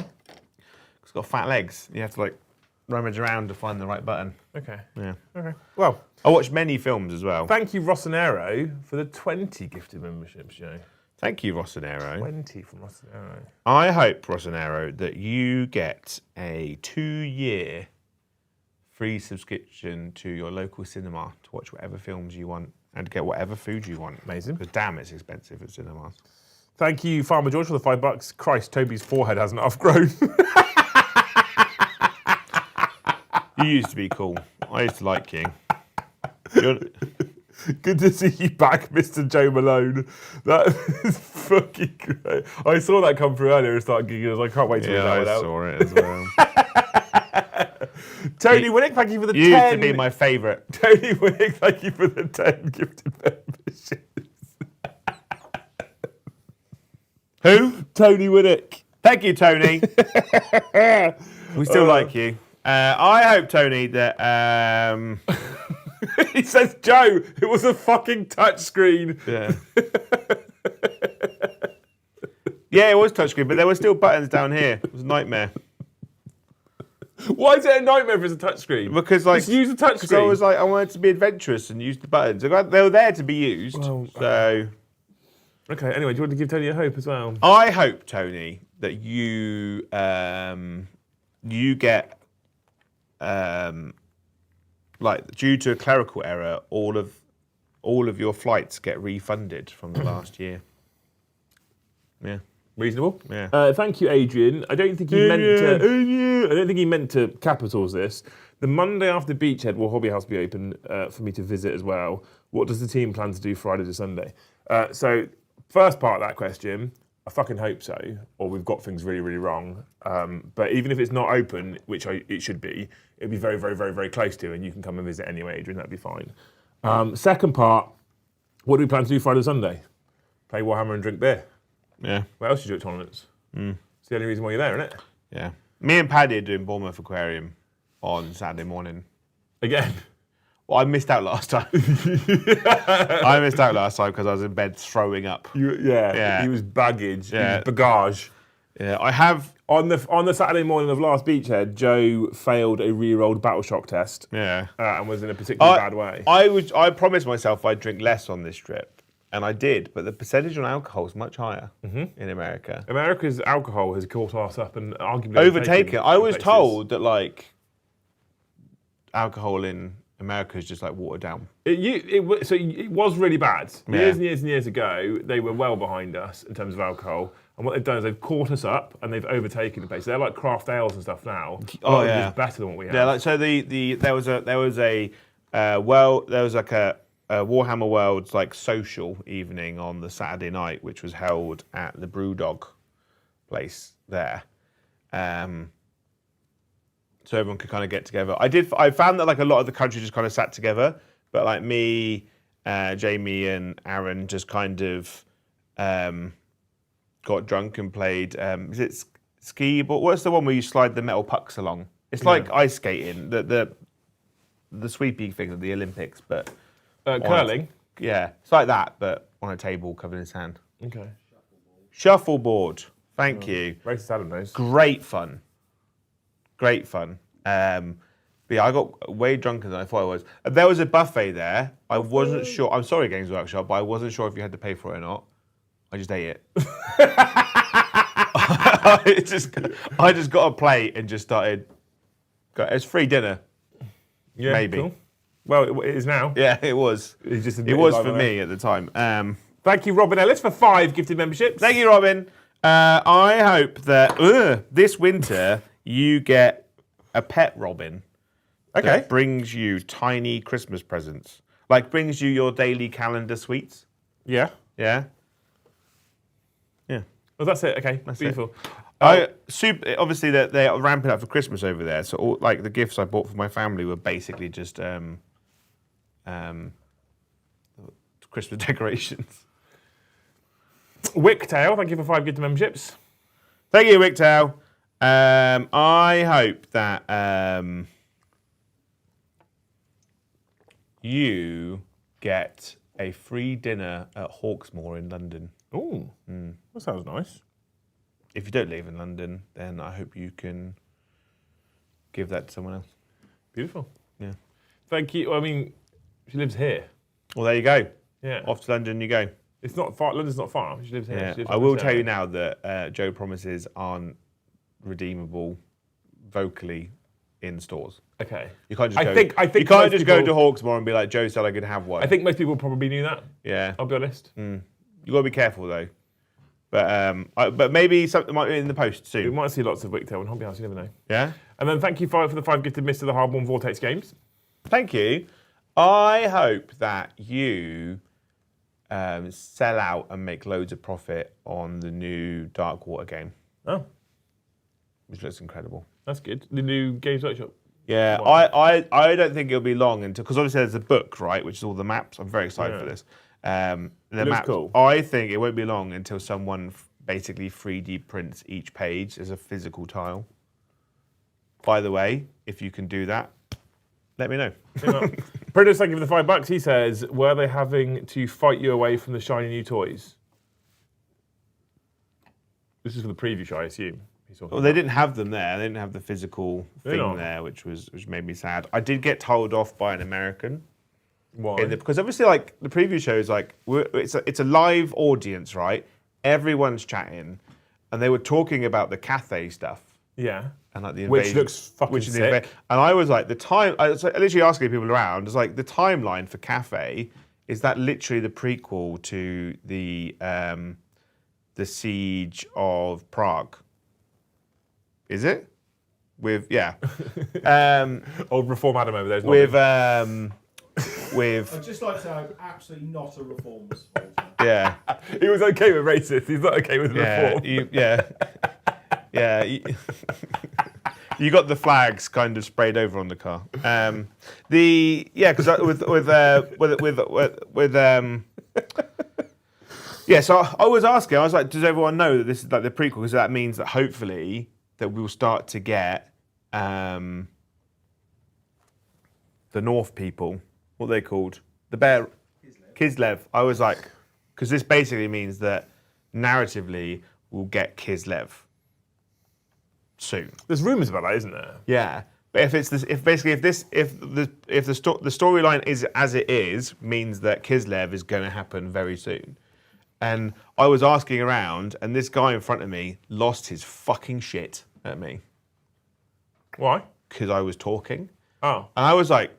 It's got fat legs. You have to like rummage around to find the right button. Okay. Yeah. Okay. Well, I watched many films as well. thank you, Rossonero, for the 20 gifted memberships, Joe. Thank you, Rossonero. 20 from Rossonero. I hope, Rossonero, that you get a 2-year free subscription to your local cinema to watch whatever films you want and get whatever food you want. Amazing. Because damn, it's expensive at cinemas. Thank you, Farmer George, for the $5. Christ, Toby's forehead hasn't outgrown. You used to be cool. I used to like you. You're... Good to see you back, Mr. Joe Malone. That is fucking great. I saw that come through earlier and started giggling. I was like, I can't wait to read that one out. saw it as well. Tony Winnick, thank you for the 10. You used to be my favourite. Tony Winnick, thank you for the 10 gifted memberships. Who? Tony Winnick. Thank you, Tony. We still like you. I hope, Tony, that... He says, Joe, it was a fucking touchscreen. Yeah. Yeah, it was touchscreen, but there were still buttons down here. It was a nightmare. Why is it a nightmare if it's a touchscreen? Because like, just use the touchscreen. Because I was like, I wanted to be adventurous and use the buttons. They were there to be used. Well, so Okay, anyway, do you want to give Tony a hope as well? I hope, Tony, that you get like due to a clerical error, all of your flights get refunded from the last year. Yeah. Reasonable. Yeah. Thank you, Adrian. I don't think he meant to. I don't think he meant to capitals this. The Monday after Beachhead will Hobby House be open for me to visit as well? What does the team plan to do Friday to Sunday? So, first part of that question, I fucking hope so, or we've got things really, really wrong. But even if it's not open, which it should be, it'd be very, very, very, very close to, and you can come and visit anyway, Adrian. That'd be fine. Second part, what do we plan to do Friday to Sunday? Play Warhammer and drink beer. Yeah. What else do you do at tournaments? It's the only reason why you're there, isn't it? Yeah. Me and Paddy are doing Bournemouth Aquarium on Saturday morning. Again. Well, I missed out last time. I missed out last time because I was in bed throwing up. Yeah. He was baggage. Yeah. He was bagage. Yeah, I have. On the Saturday morning of last Beachhead, Joe failed a re-rolled battle shock test. Yeah. And was in a particularly bad way. I promised myself I'd drink less on this trip, and I did. But the percentage on alcohol is much higher in America. America's alcohol has caught us up and arguably Overtaken. I was told that like alcohol in America is just like watered down. It was really bad. Yeah. Years and years and years ago, they were well behind us in terms of alcohol. And what they've done is they've caught us up and they've overtaken the pace. They're like craft ales and stuff now. Oh yeah, it's better than what we have. Yeah, like so there was like a Warhammer Worlds like social evening on the Saturday night, which was held at the Brewdog place there. So everyone could kind of get together. I found that like a lot of the country just kind of sat together, but like me, Jamie, and Aaron just kind of got drunk and played. Is it ski ball? What's the one where you slide the metal pucks along? It's like ice skating, the sweepy thing of the Olympics, but curling. Yeah, it's like that, but on a table covered in sand. Okay. Shuffleboard. Thank you. Racist Adam knows. Great fun. But yeah, I got way drunker than I thought I was. There was a buffet there. I wasn't sure. I'm sorry, Games Workshop, but I wasn't sure if you had to pay for it or not. I just ate it. I just got a plate and just started. It's free dinner. Yeah, maybe. Cool. Well, it is now. Yeah, it was. It was for me at the time. Thank you, Robin Ellis, for 5 gifted memberships. Thank you, Robin. I hope that this winter you get a pet Robin. Okay. That brings you tiny Christmas presents. Like brings you your daily calendar sweets. Yeah. Yeah. Well, that's it. Okay. That's beautiful. Obviously, they are ramping up for Christmas over there. So, all, like the gifts I bought for my family were basically just Christmas decorations. Wicktail, thank you for 5 gifted memberships. Thank you, Wicktail. I hope that you get a free dinner at Hawksmoor in London. Ooh, that sounds nice. If you don't live in London, then I hope you can give that to someone else. Beautiful. Yeah. Thank you. I mean, she lives here. Well, there you go. Yeah. Off to London you go. It's not far. London's not far. She lives here. Yeah. She lives I will tell you now that Joe promises aren't redeemable vocally in stores. Okay. You can't just go. I think you can't most just go to people- Hawksmoor and be like, Joe said I could have one. I think most people probably knew that. Yeah. I'll be honest. You got to be careful though. But maybe something might be in the post We soon. might see lots of Wicktail and Hobby House. You never know. Yeah. And then thank you for the 5 gifted Mr. the Hardborn Vortex games. Thank you. I hope that you sell out and make loads of profit on the new Dark Water game, Oh, which looks incredible. that's good. The new Games Workshop. Yeah, Wow. I don't think it'll be long until, because obviously there's a book, right, which is all the maps. I'm very excited for this. The looks maps. cool. I think it won't be long until someone basically 3D prints each page as a physical tile. By the way, if you can do that, let me know. Prentice, thank you for the $5. He says, were they having to fight you away from the shiny new toys? This is for the preview show, I assume. Well, they didn't have them there. They didn't have the physical They're thing not. there, which made me sad. I did get told off by an American. Why? Because obviously, like the preview show is like it's a live audience, right? Everyone's chatting, and they were talking about the Cathay stuff. Yeah. And like the Which invasion, looks fucking sick. And I was like, I was literally asking people around, it's like the timeline for Cathay, is that literally the prequel to the Siege of Prague? Is it? Old reform Adam over there. I'd just like to say I'm absolutely not a reformist. Yeah. He was okay with racist. He's not okay with reform. You got the flags kind of sprayed over on the car. So I was asking. I was like, does everyone know that this is like the prequel? Because that means that hopefully that we'll start to get the North people. What are they called? The Bear Kislev. I was like, because this basically means that narratively we'll get Kislev soon. There's rumours about that, isn't there? Yeah, but if the storyline is as it is, means that Kislev is going to happen very soon. And I was asking around, and this guy in front of me lost his fucking shit at me. Why? Because I was talking. Oh. And I was like,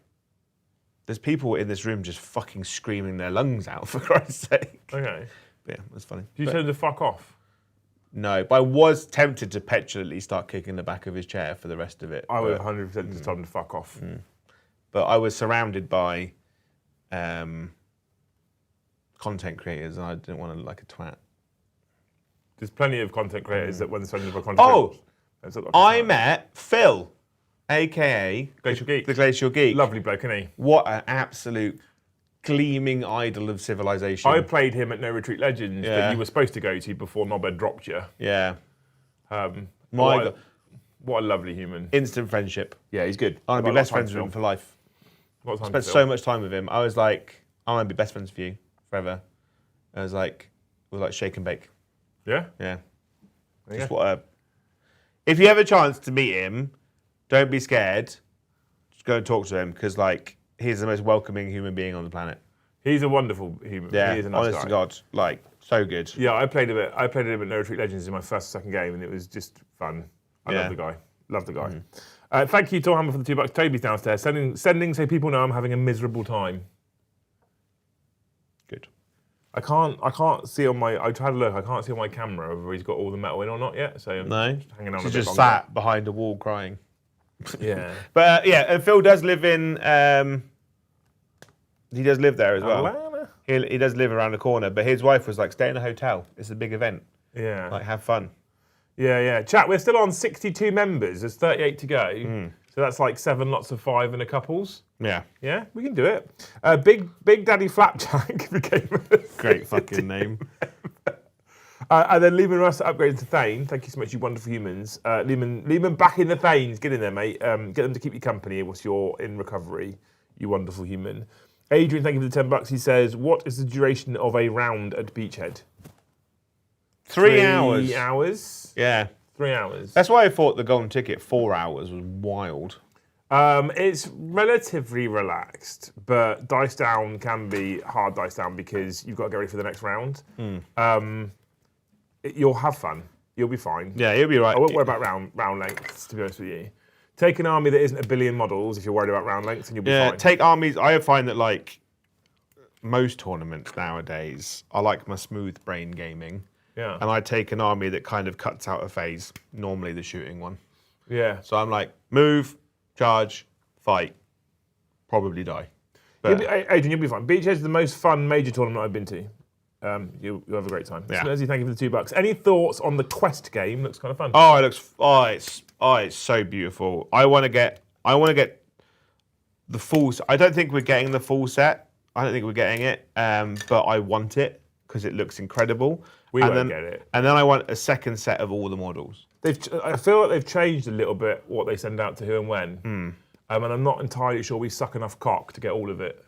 there's people in this room just fucking screaming their lungs out, for Christ's sake. Okay. But yeah, that's funny. You told him to fuck off? No, but I was tempted to petulantly start kicking the back of his chair for the rest of it. I would 100% just told him to fuck off. But I was surrounded by content creators, and I didn't want to look like a twat. There's plenty of content creators that when they're surrounded by content creators... I met Phil, a.k.a. Glacial Geek. The Glacial Geek. Lovely bloke, isn't he? What an absolute gleaming idol of civilization. I played him at No Retreat Legends that you were supposed to go to before Knobhead dropped you. Yeah. What a lovely human. Instant friendship. Yeah, he's good. I want to be best friends with him for life. Spent so much time with him. I was like, I want to be best friends with you forever. I was like, we're like shake and bake. Yeah? Yeah. Just what a... If you have a chance to meet him, don't be scared. Just go and talk to him, because like, he's the most welcoming human being on the planet. He's a wonderful human. Yeah, he is a nice honest guy. to God, like, so good. Yeah, I played a bit at No Retreat Legends in my first or second game, and it was just fun. I love the guy. Love the guy. Thank you, Warhammer, for the $2. Toby's downstairs sending so people know I'm having a miserable time. Good. I can't see on my. I tried to look. I can't see on my camera whether he's got all the metal in or not yet. So I'm just hanging on a bit just longer. sat behind a wall crying. Yeah. But and Phil does live in. He does live there as well. Atlanta? He does live around the corner, but his wife was like, stay in a hotel. It's a big event. Yeah. Like, have fun. Yeah. Chat, we're still on 62 members. There's 38 to go. So that's like 7 lots of 5 and a couples. Yeah. Yeah, we can do it. Big Daddy Flapjack became a Great fucking name. And then Lehman Russ upgraded to Thane. Thank you so much, you wonderful humans. Lehman back in the Thanes. Get in there, mate. Get them to keep you company whilst you're in recovery, you wonderful human. Adrian, thank you for the $10. He says, what is the duration of a round at Beachhead? 3 hours. 3 hours? Yeah. 3 hours. That's why I thought the golden ticket 4 hours was wild. It's relatively relaxed, but dice down can be hard dice down because you've got to get ready for the next round. You'll have fun. You'll be fine. Yeah, you'll be right. I won't worry about round lengths, to be honest with you. Take an army that isn't a billion models if you're worried about round lengths, and you'll be fine. Take armies. I find that like most tournaments nowadays, I like my smooth brain gaming. Yeah. And I take an army that kind of cuts out a phase, normally the shooting one. Yeah. So I'm like, move, charge, fight, probably die. But Adrian, you'll be fine. Beachhead is the most fun major tournament I've been to. You'll have a great time. Yeah. Leslie, thank you for the $2. Any thoughts on the Quest game? Looks kind of fun. It's so beautiful. I want to get the full. I don't think we're getting the full set. I don't think we're getting it. But I want it because it looks incredible. We won't get it. And then I want a second set of all the models. I feel like they've changed a little bit what they send out to who and when. And I'm not entirely sure we suck enough cock to get all of it.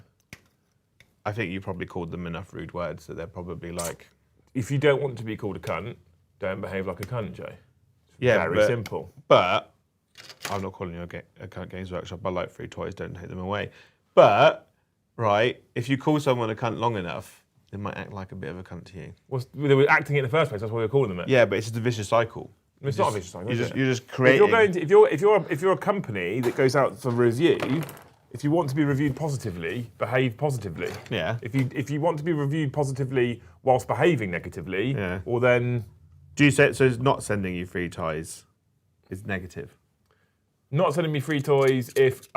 I think you probably called them enough rude words that they're probably like... If you don't want to be called a cunt, don't behave like a cunt, Joe. Yeah, Very simple. But I'm not calling you a cunt Games Workshop. I like free toys, don't take them away. But right? If you call someone a cunt long enough, they might act like a bit of a cunt to you. Well, they were acting it in the first place. That's why we were calling them it. Yeah, but it's just a vicious cycle. It's not a vicious cycle. You're just If creating. if you're a company that goes out for review, if you want to be reviewed positively, behave positively. Yeah. If you want to be reviewed positively whilst behaving negatively, Yeah. or then Do you say so? It's not sending you free toys is negative. not sending me free toys if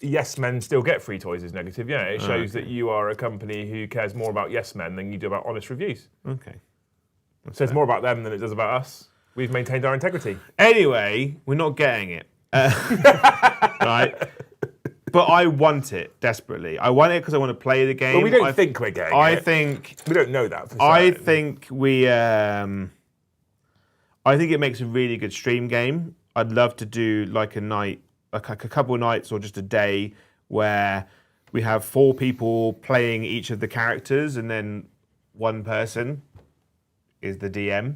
yes men still get free toys is negative. Yeah, it shows that you are a company who cares more about yes men than you do about honest reviews. Okay. It says more about them than it does about us. We've maintained our integrity. Anyway, we're not getting it. Right? But I want it desperately. I want it because I want to play the game. But we don't think we're getting I it. think. We don't know that for certain. I think we. I think it makes a really good stream game. I'd love to do like a night, like a couple of nights or just a day where we have 4 people playing each of the characters and then one person is the DM.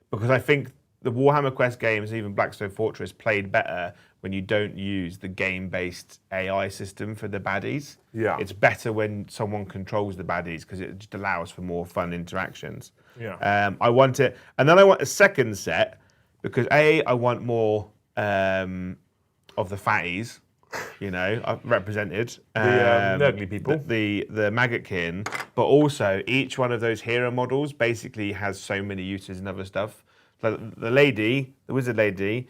Because I think the Warhammer Quest games, even Blackstone Fortress, played better when you don't use the game-based AI system for the baddies. Yeah. It's better when someone controls the baddies because it just allows for more fun interactions. Yeah. I want it. And then I want a second set because I want more of the fatties, represented. The nerdly people. The maggotkin, but also each one of those hero models basically has so many uses and other stuff. So the lady, the wizard lady,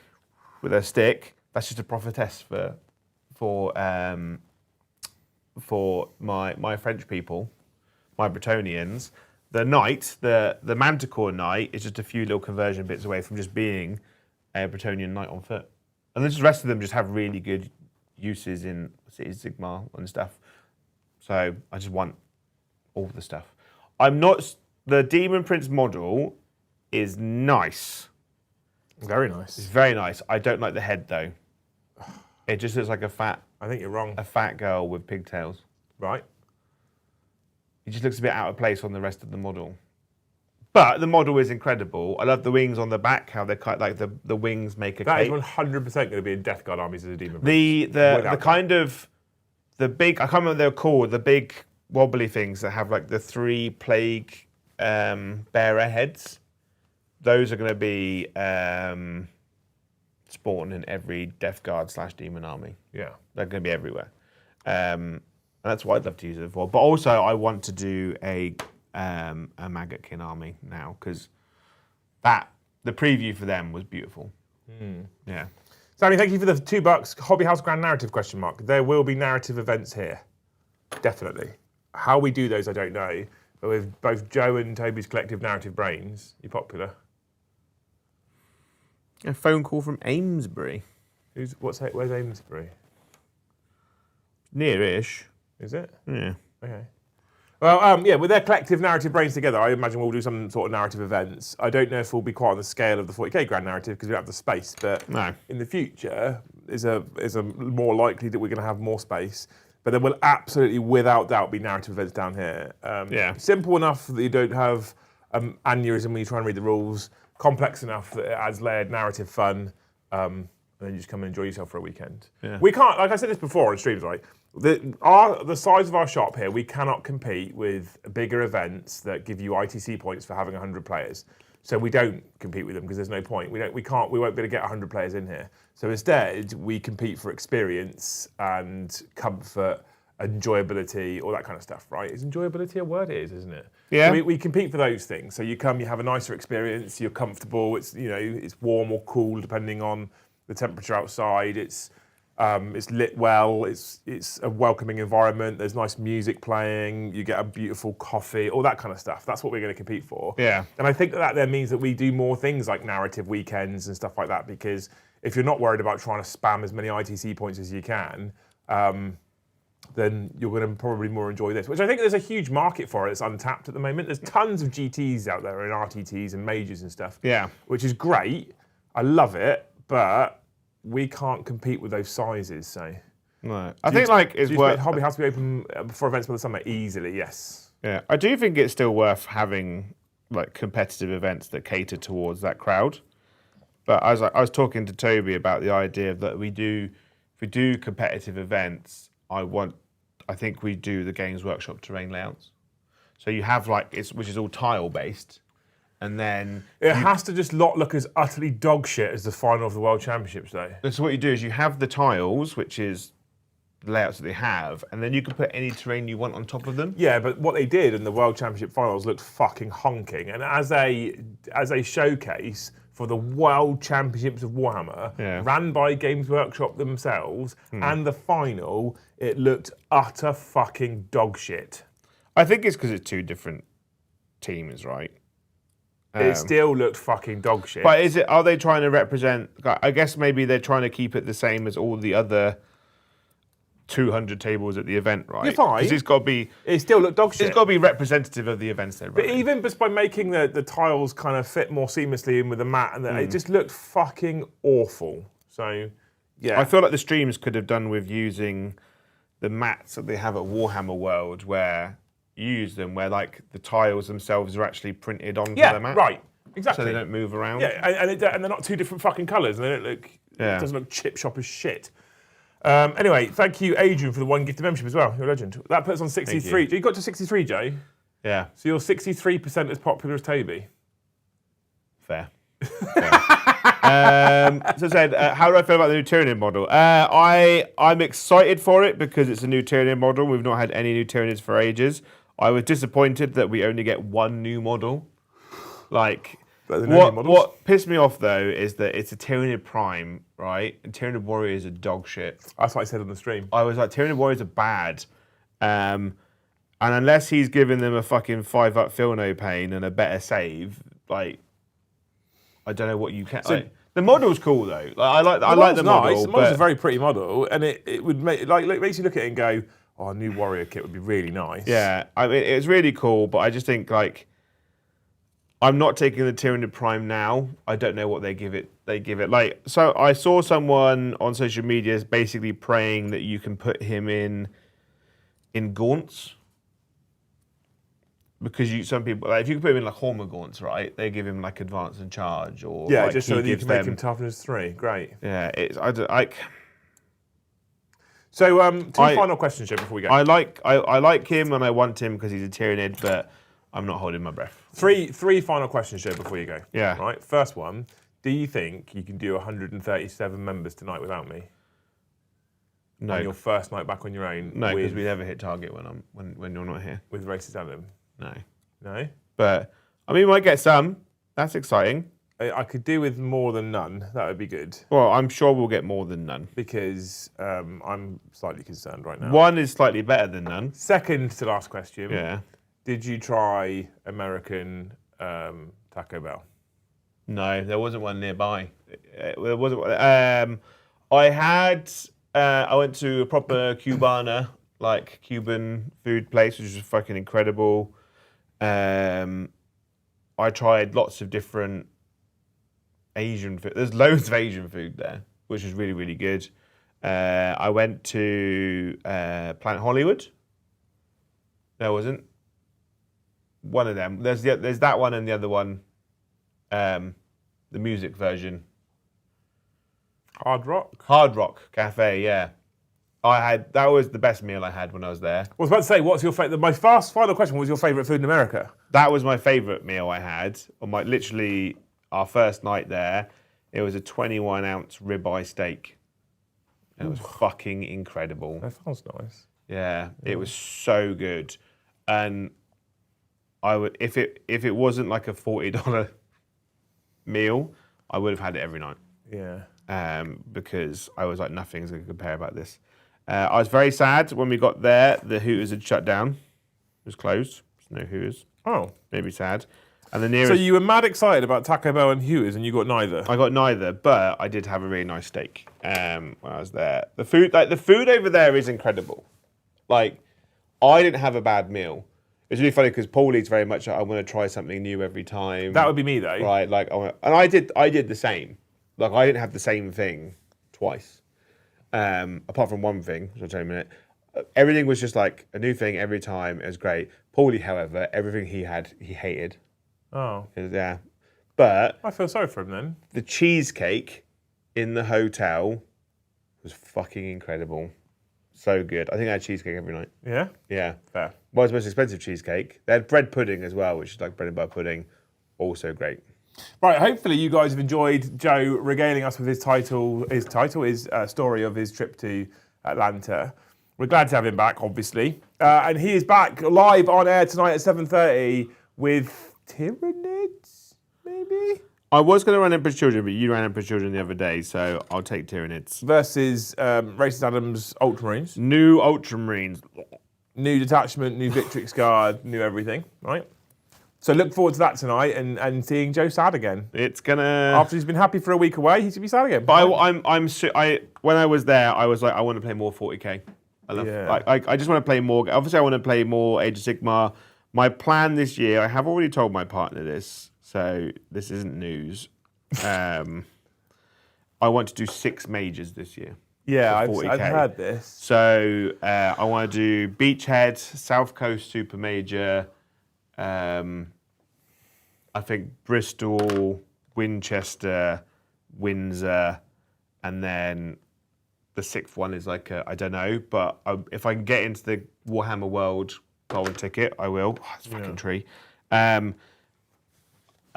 with her stick, that's just a prophetess for my French people, my Bretonians. The knight, the Manticore knight, is just a few little conversion bits away from just being a Bretonian knight on foot. And then the rest of them just have really good uses in City Sigmar and stuff. So I just want all the stuff. The Demon Prince model is nice. Very It's nice. very nice. I don't like the head though. It just looks like a fat You're wrong. girl with pigtails. Right. It just looks a bit out of place on the rest of the model. But the model is incredible. I love the wings on the back, how they're kind like the wings make a That is cape. 100% going to be in Death Guard armies as a demon. The Without kind of the big, I can't remember what they're called, the big wobbly things that have like the 3 plague bearer heads. Those are going to be spawned in every Death Guard / demon army. Yeah. They're going to be everywhere. And that's what I'd love to use it for. But also, I want to do a Maggotkin army now because the preview for them was beautiful. Yeah. Sammy, thank you for the $2. Hobby House Grand Narrative ? There will be narrative events here. Definitely. How we do those, I don't know. But with both Joe and Toby's collective narrative brains, you're popular. A phone call from Amesbury. Where's Amesbury? Near-ish. Is it? Yeah. Okay. Well, with their collective narrative brains together, I imagine we'll do some sort of narrative events. I don't know if we'll be quite on the scale of the 40k Grand Narrative because we don't have the space, but No. in the future is a more likely that we're going to have more space. But there will absolutely, without doubt, be narrative events down here. Simple enough that you don't have aneurysm when you try and read the rules. Complex enough that it adds layered narrative fun. And then you just come and enjoy yourself for a weekend. Yeah. We can't, like I said this before on streams, right? The size of our shop here, we cannot compete with bigger events that give you ITC points for having 100 players. So we don't compete with them because there's no point. We won't be able to get 100 players in here. So instead, we compete for experience and comfort, enjoyability, all that kind of stuff, right? Is enjoyability a word? It is, isn't it? Yeah. So we compete for those things. So you come, you have a nicer experience, you're comfortable. It's it's warm or cool depending on the temperature outside. It's lit well. It's a welcoming environment. There's nice music playing. You get a beautiful coffee, all that kind of stuff. That's what we're going to compete for. Yeah. And I think that then means that we do more things like narrative weekends and stuff like that. Because if you're not worried about trying to spam as many ITC points as you can, then you're going to probably more enjoy this. Which I think there's a huge market for it. It's untapped at the moment. There's tons of GTs out there and RTTs and majors and stuff. Yeah. Which is great. I love it, but we can't compete with those sizes, so. No. I think it's worth. Hobby has to be open for events by the summer easily, yes. Yeah. I do think it's still worth having like competitive events that cater towards that crowd. But as I was talking to Toby about the idea that if we do competitive events, I want I think we do the Games Workshop terrain layouts. So you have like which is all tile based, and then It has to just not look as utterly dog shit as the final of the World Championships, though. so what you do is you have the tiles, which is the layouts that they have, and then you can put any terrain you want on top of them. Yeah, but what they did in the World Championship finals looked fucking honking. And as a showcase for the World Championships of Warhammer, ran by Games Workshop themselves, and the final, it looked utter fucking dog shit. I think it's because it's two different teams, right? It still looked fucking dog shit. But are they trying to represent? I guess maybe they're trying to keep it the same as all the other 200 tables at the event, right? You're fine. Because it's got to be. It still looked dog shit. It's got to be representative of the events they're running. But even just by making the tiles kind of fit more seamlessly in with the mat, and it just looked fucking awful. So, yeah. I feel like the streams could have done with using the mats that they have at Warhammer World, where you use them, where like the tiles themselves are actually printed onto the mat. Right. Exactly. So they don't move around. Yeah, and they're not two different fucking colours, and they don't look. Yeah. It doesn't look chip shop as shit. Anyway, thank you, Adrian, for the one gifted membership as well. You're a legend. That puts on 63. You got to 63, Joe. Yeah. So you're 63% as popular as Toby. Fair. So I said, how do I feel about the new Tyranid model? I'm excited for it because it's a new Tyranid model. We've not had any new Tyranids for ages. I was disappointed that we only get one new model. Like, what pissed me off though is that it's a Tyranid Prime, right? And Tyranid Warriors are dog shit. That's what I said on the stream. I was like, Tyranid Warriors are bad. And unless he's giving them a fucking 5-up feel no pain and a better save, like, I don't know what you can. Like, the model's cool though. Like, I like the model. Nice. The model's a very pretty model, and it would make makes you look at it and go, "Oh, a new warrior kit would be really nice." Yeah, I mean it's really cool, but I just think like I'm not taking the Tyranid Prime now. I don't know what they give it. Like, so I saw someone on social media basically praying that you can put him in gaunts. Because some people, like, if you can put him in like Horma gaunts, right? They give him like advance and charge, or yeah, like, just so that you can make him toughness 3. Great. Yeah, I So, two final questions, Joe, before we go. I like him and I want him because he's a Tyranid, but I'm not holding my breath. Three final questions, Joe, before you go. Yeah. Right. First one: do you think you can do 137 members tonight without me? No. On your first night back on your own? No, because we never hit target when you're not here. With Racist Adam? No. No? But, I mean, we might get some. That's exciting. I could do with more than none. That would be good. Well, I'm sure we'll get more than none. Because I'm slightly concerned right now. One is slightly better than none. Second to last question. Yeah. Did you try American Taco Bell? No, there wasn't one nearby. There wasn't. I went to a proper Cubana, like Cuban food place, which was fucking incredible. I tried lots of different Asian food. There's loads of Asian food there, which is really, really good. I went to Planet Hollywood. There wasn't. One of them. There's that one and the other one, the music version. Hard Rock Cafe, yeah. That was the best meal I had when I was there. I was about to say, what's your favorite? My final question was your favorite food in America. That was my favorite meal I had on literally our first night there. It was a 21-ounce ribeye steak. It was fucking incredible. That sounds nice. Yeah, it was so good. And I would, if it wasn't like a $40 meal, I would have had it every night. Yeah. Because I was like, nothing's going to compare about this. I was very sad when we got there. The Hooters had shut down. It was closed. There's no Hooters. Oh. Made me sad. And the nearest. So you were mad excited about Taco Bell and Hooters, and you got neither. I got neither, but I did have a really nice steak when I was there. The food over there is incredible. Like, I didn't have a bad meal. It's really funny because Paulie's very much like, I want to try something new every time. That would be me though. Right, like, I did the same. Like, I didn't have the same thing twice. Apart from one thing, which I'll tell you in a minute. Everything was just like a new thing every time. It was great. Paulie, however, everything he had, he hated. Oh. Yeah. But I feel sorry for him then. the cheesecake in the hotel was fucking incredible. So good. I think I had cheesecake every night. Yeah? Yeah. Fair. Well, it's the most expensive cheesecake. They had bread pudding as well, which is like bread and butter pudding. Also great. Right, hopefully you guys have enjoyed Joe regaling us with his story of his trip to Atlanta. We're glad to have him back, obviously. And he is back live on air tonight at 7:30 with Tyranids, maybe? I was going to run Emperor's Children, but you ran Emperor's Children the other day, so I'll take Tyranids. Versus Racist Adams Ultramarines. New Ultramarines. New detachment, new Victrix Guard, new everything, right? So look forward to that tonight and seeing Joe sad again. It's gonna. After he's been happy for a week away, he's gonna be sad again. But when I was there, I was like, I want to play more 40k. I love. Yeah. I just want to play more. Obviously, I want to play more Age of Sigmar. My plan this year, I have already told my partner this, so this isn't news. I want to do 6 majors this year. Yeah, for I've 40K. heard this. So I want to do Beachhead, South Coast Super Major. I think Bristol, Winchester, Windsor, and then the 6th one is like I don't know. But if I can get into the Warhammer World golden ticket, I will. Oh, it's a fucking tree.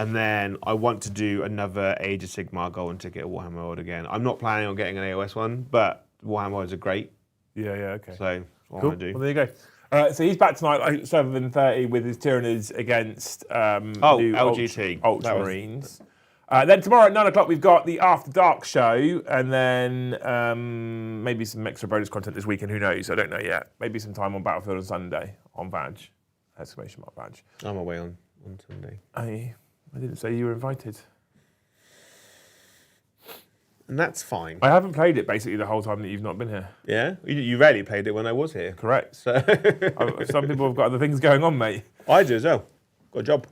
And then I want to do another Age of Sigmar golden ticket at Warhammer World again. I'm not planning on getting an AOS one, but Warhammer Worlds are great. Yeah, okay. So that's what Cool. I want to do. Well, there you go. So he's back tonight at 7:30 with his Tyranids against new LGT. Ultramarines. Then tomorrow at 9 o'clock we've got the After Dark show, and then maybe some extra bonus content this weekend. Who knows? I don't know yet. Maybe some time on Battlefield on Sunday on Badge. Exclamation mark Badge. I'm away on Sunday. I didn't say you were invited. And that's fine. I haven't played it basically the whole time that you've not been here. Yeah? You rarely played it when I was here. Correct. So Some people have got other things going on, mate. I do as well. Got a job.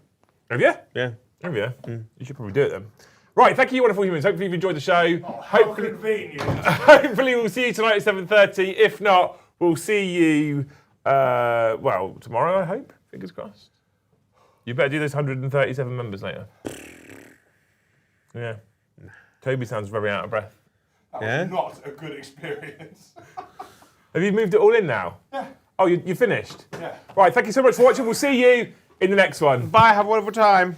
Have you? Yeah. Have you? You should probably do it then. Right, thank you, wonderful humans. Hopefully you've enjoyed the show. How convenient. Hopefully we'll see you tonight at 7:30. If not, we'll see you, tomorrow, I hope. Fingers crossed. You better do those 137 members later. Yeah. Toby sounds very out of breath. That was not a good experience. Have you moved it all in now? Yeah. Oh, you're finished? Yeah. Right, thank you so much for watching. We'll see you in the next one. Bye. Have a wonderful time.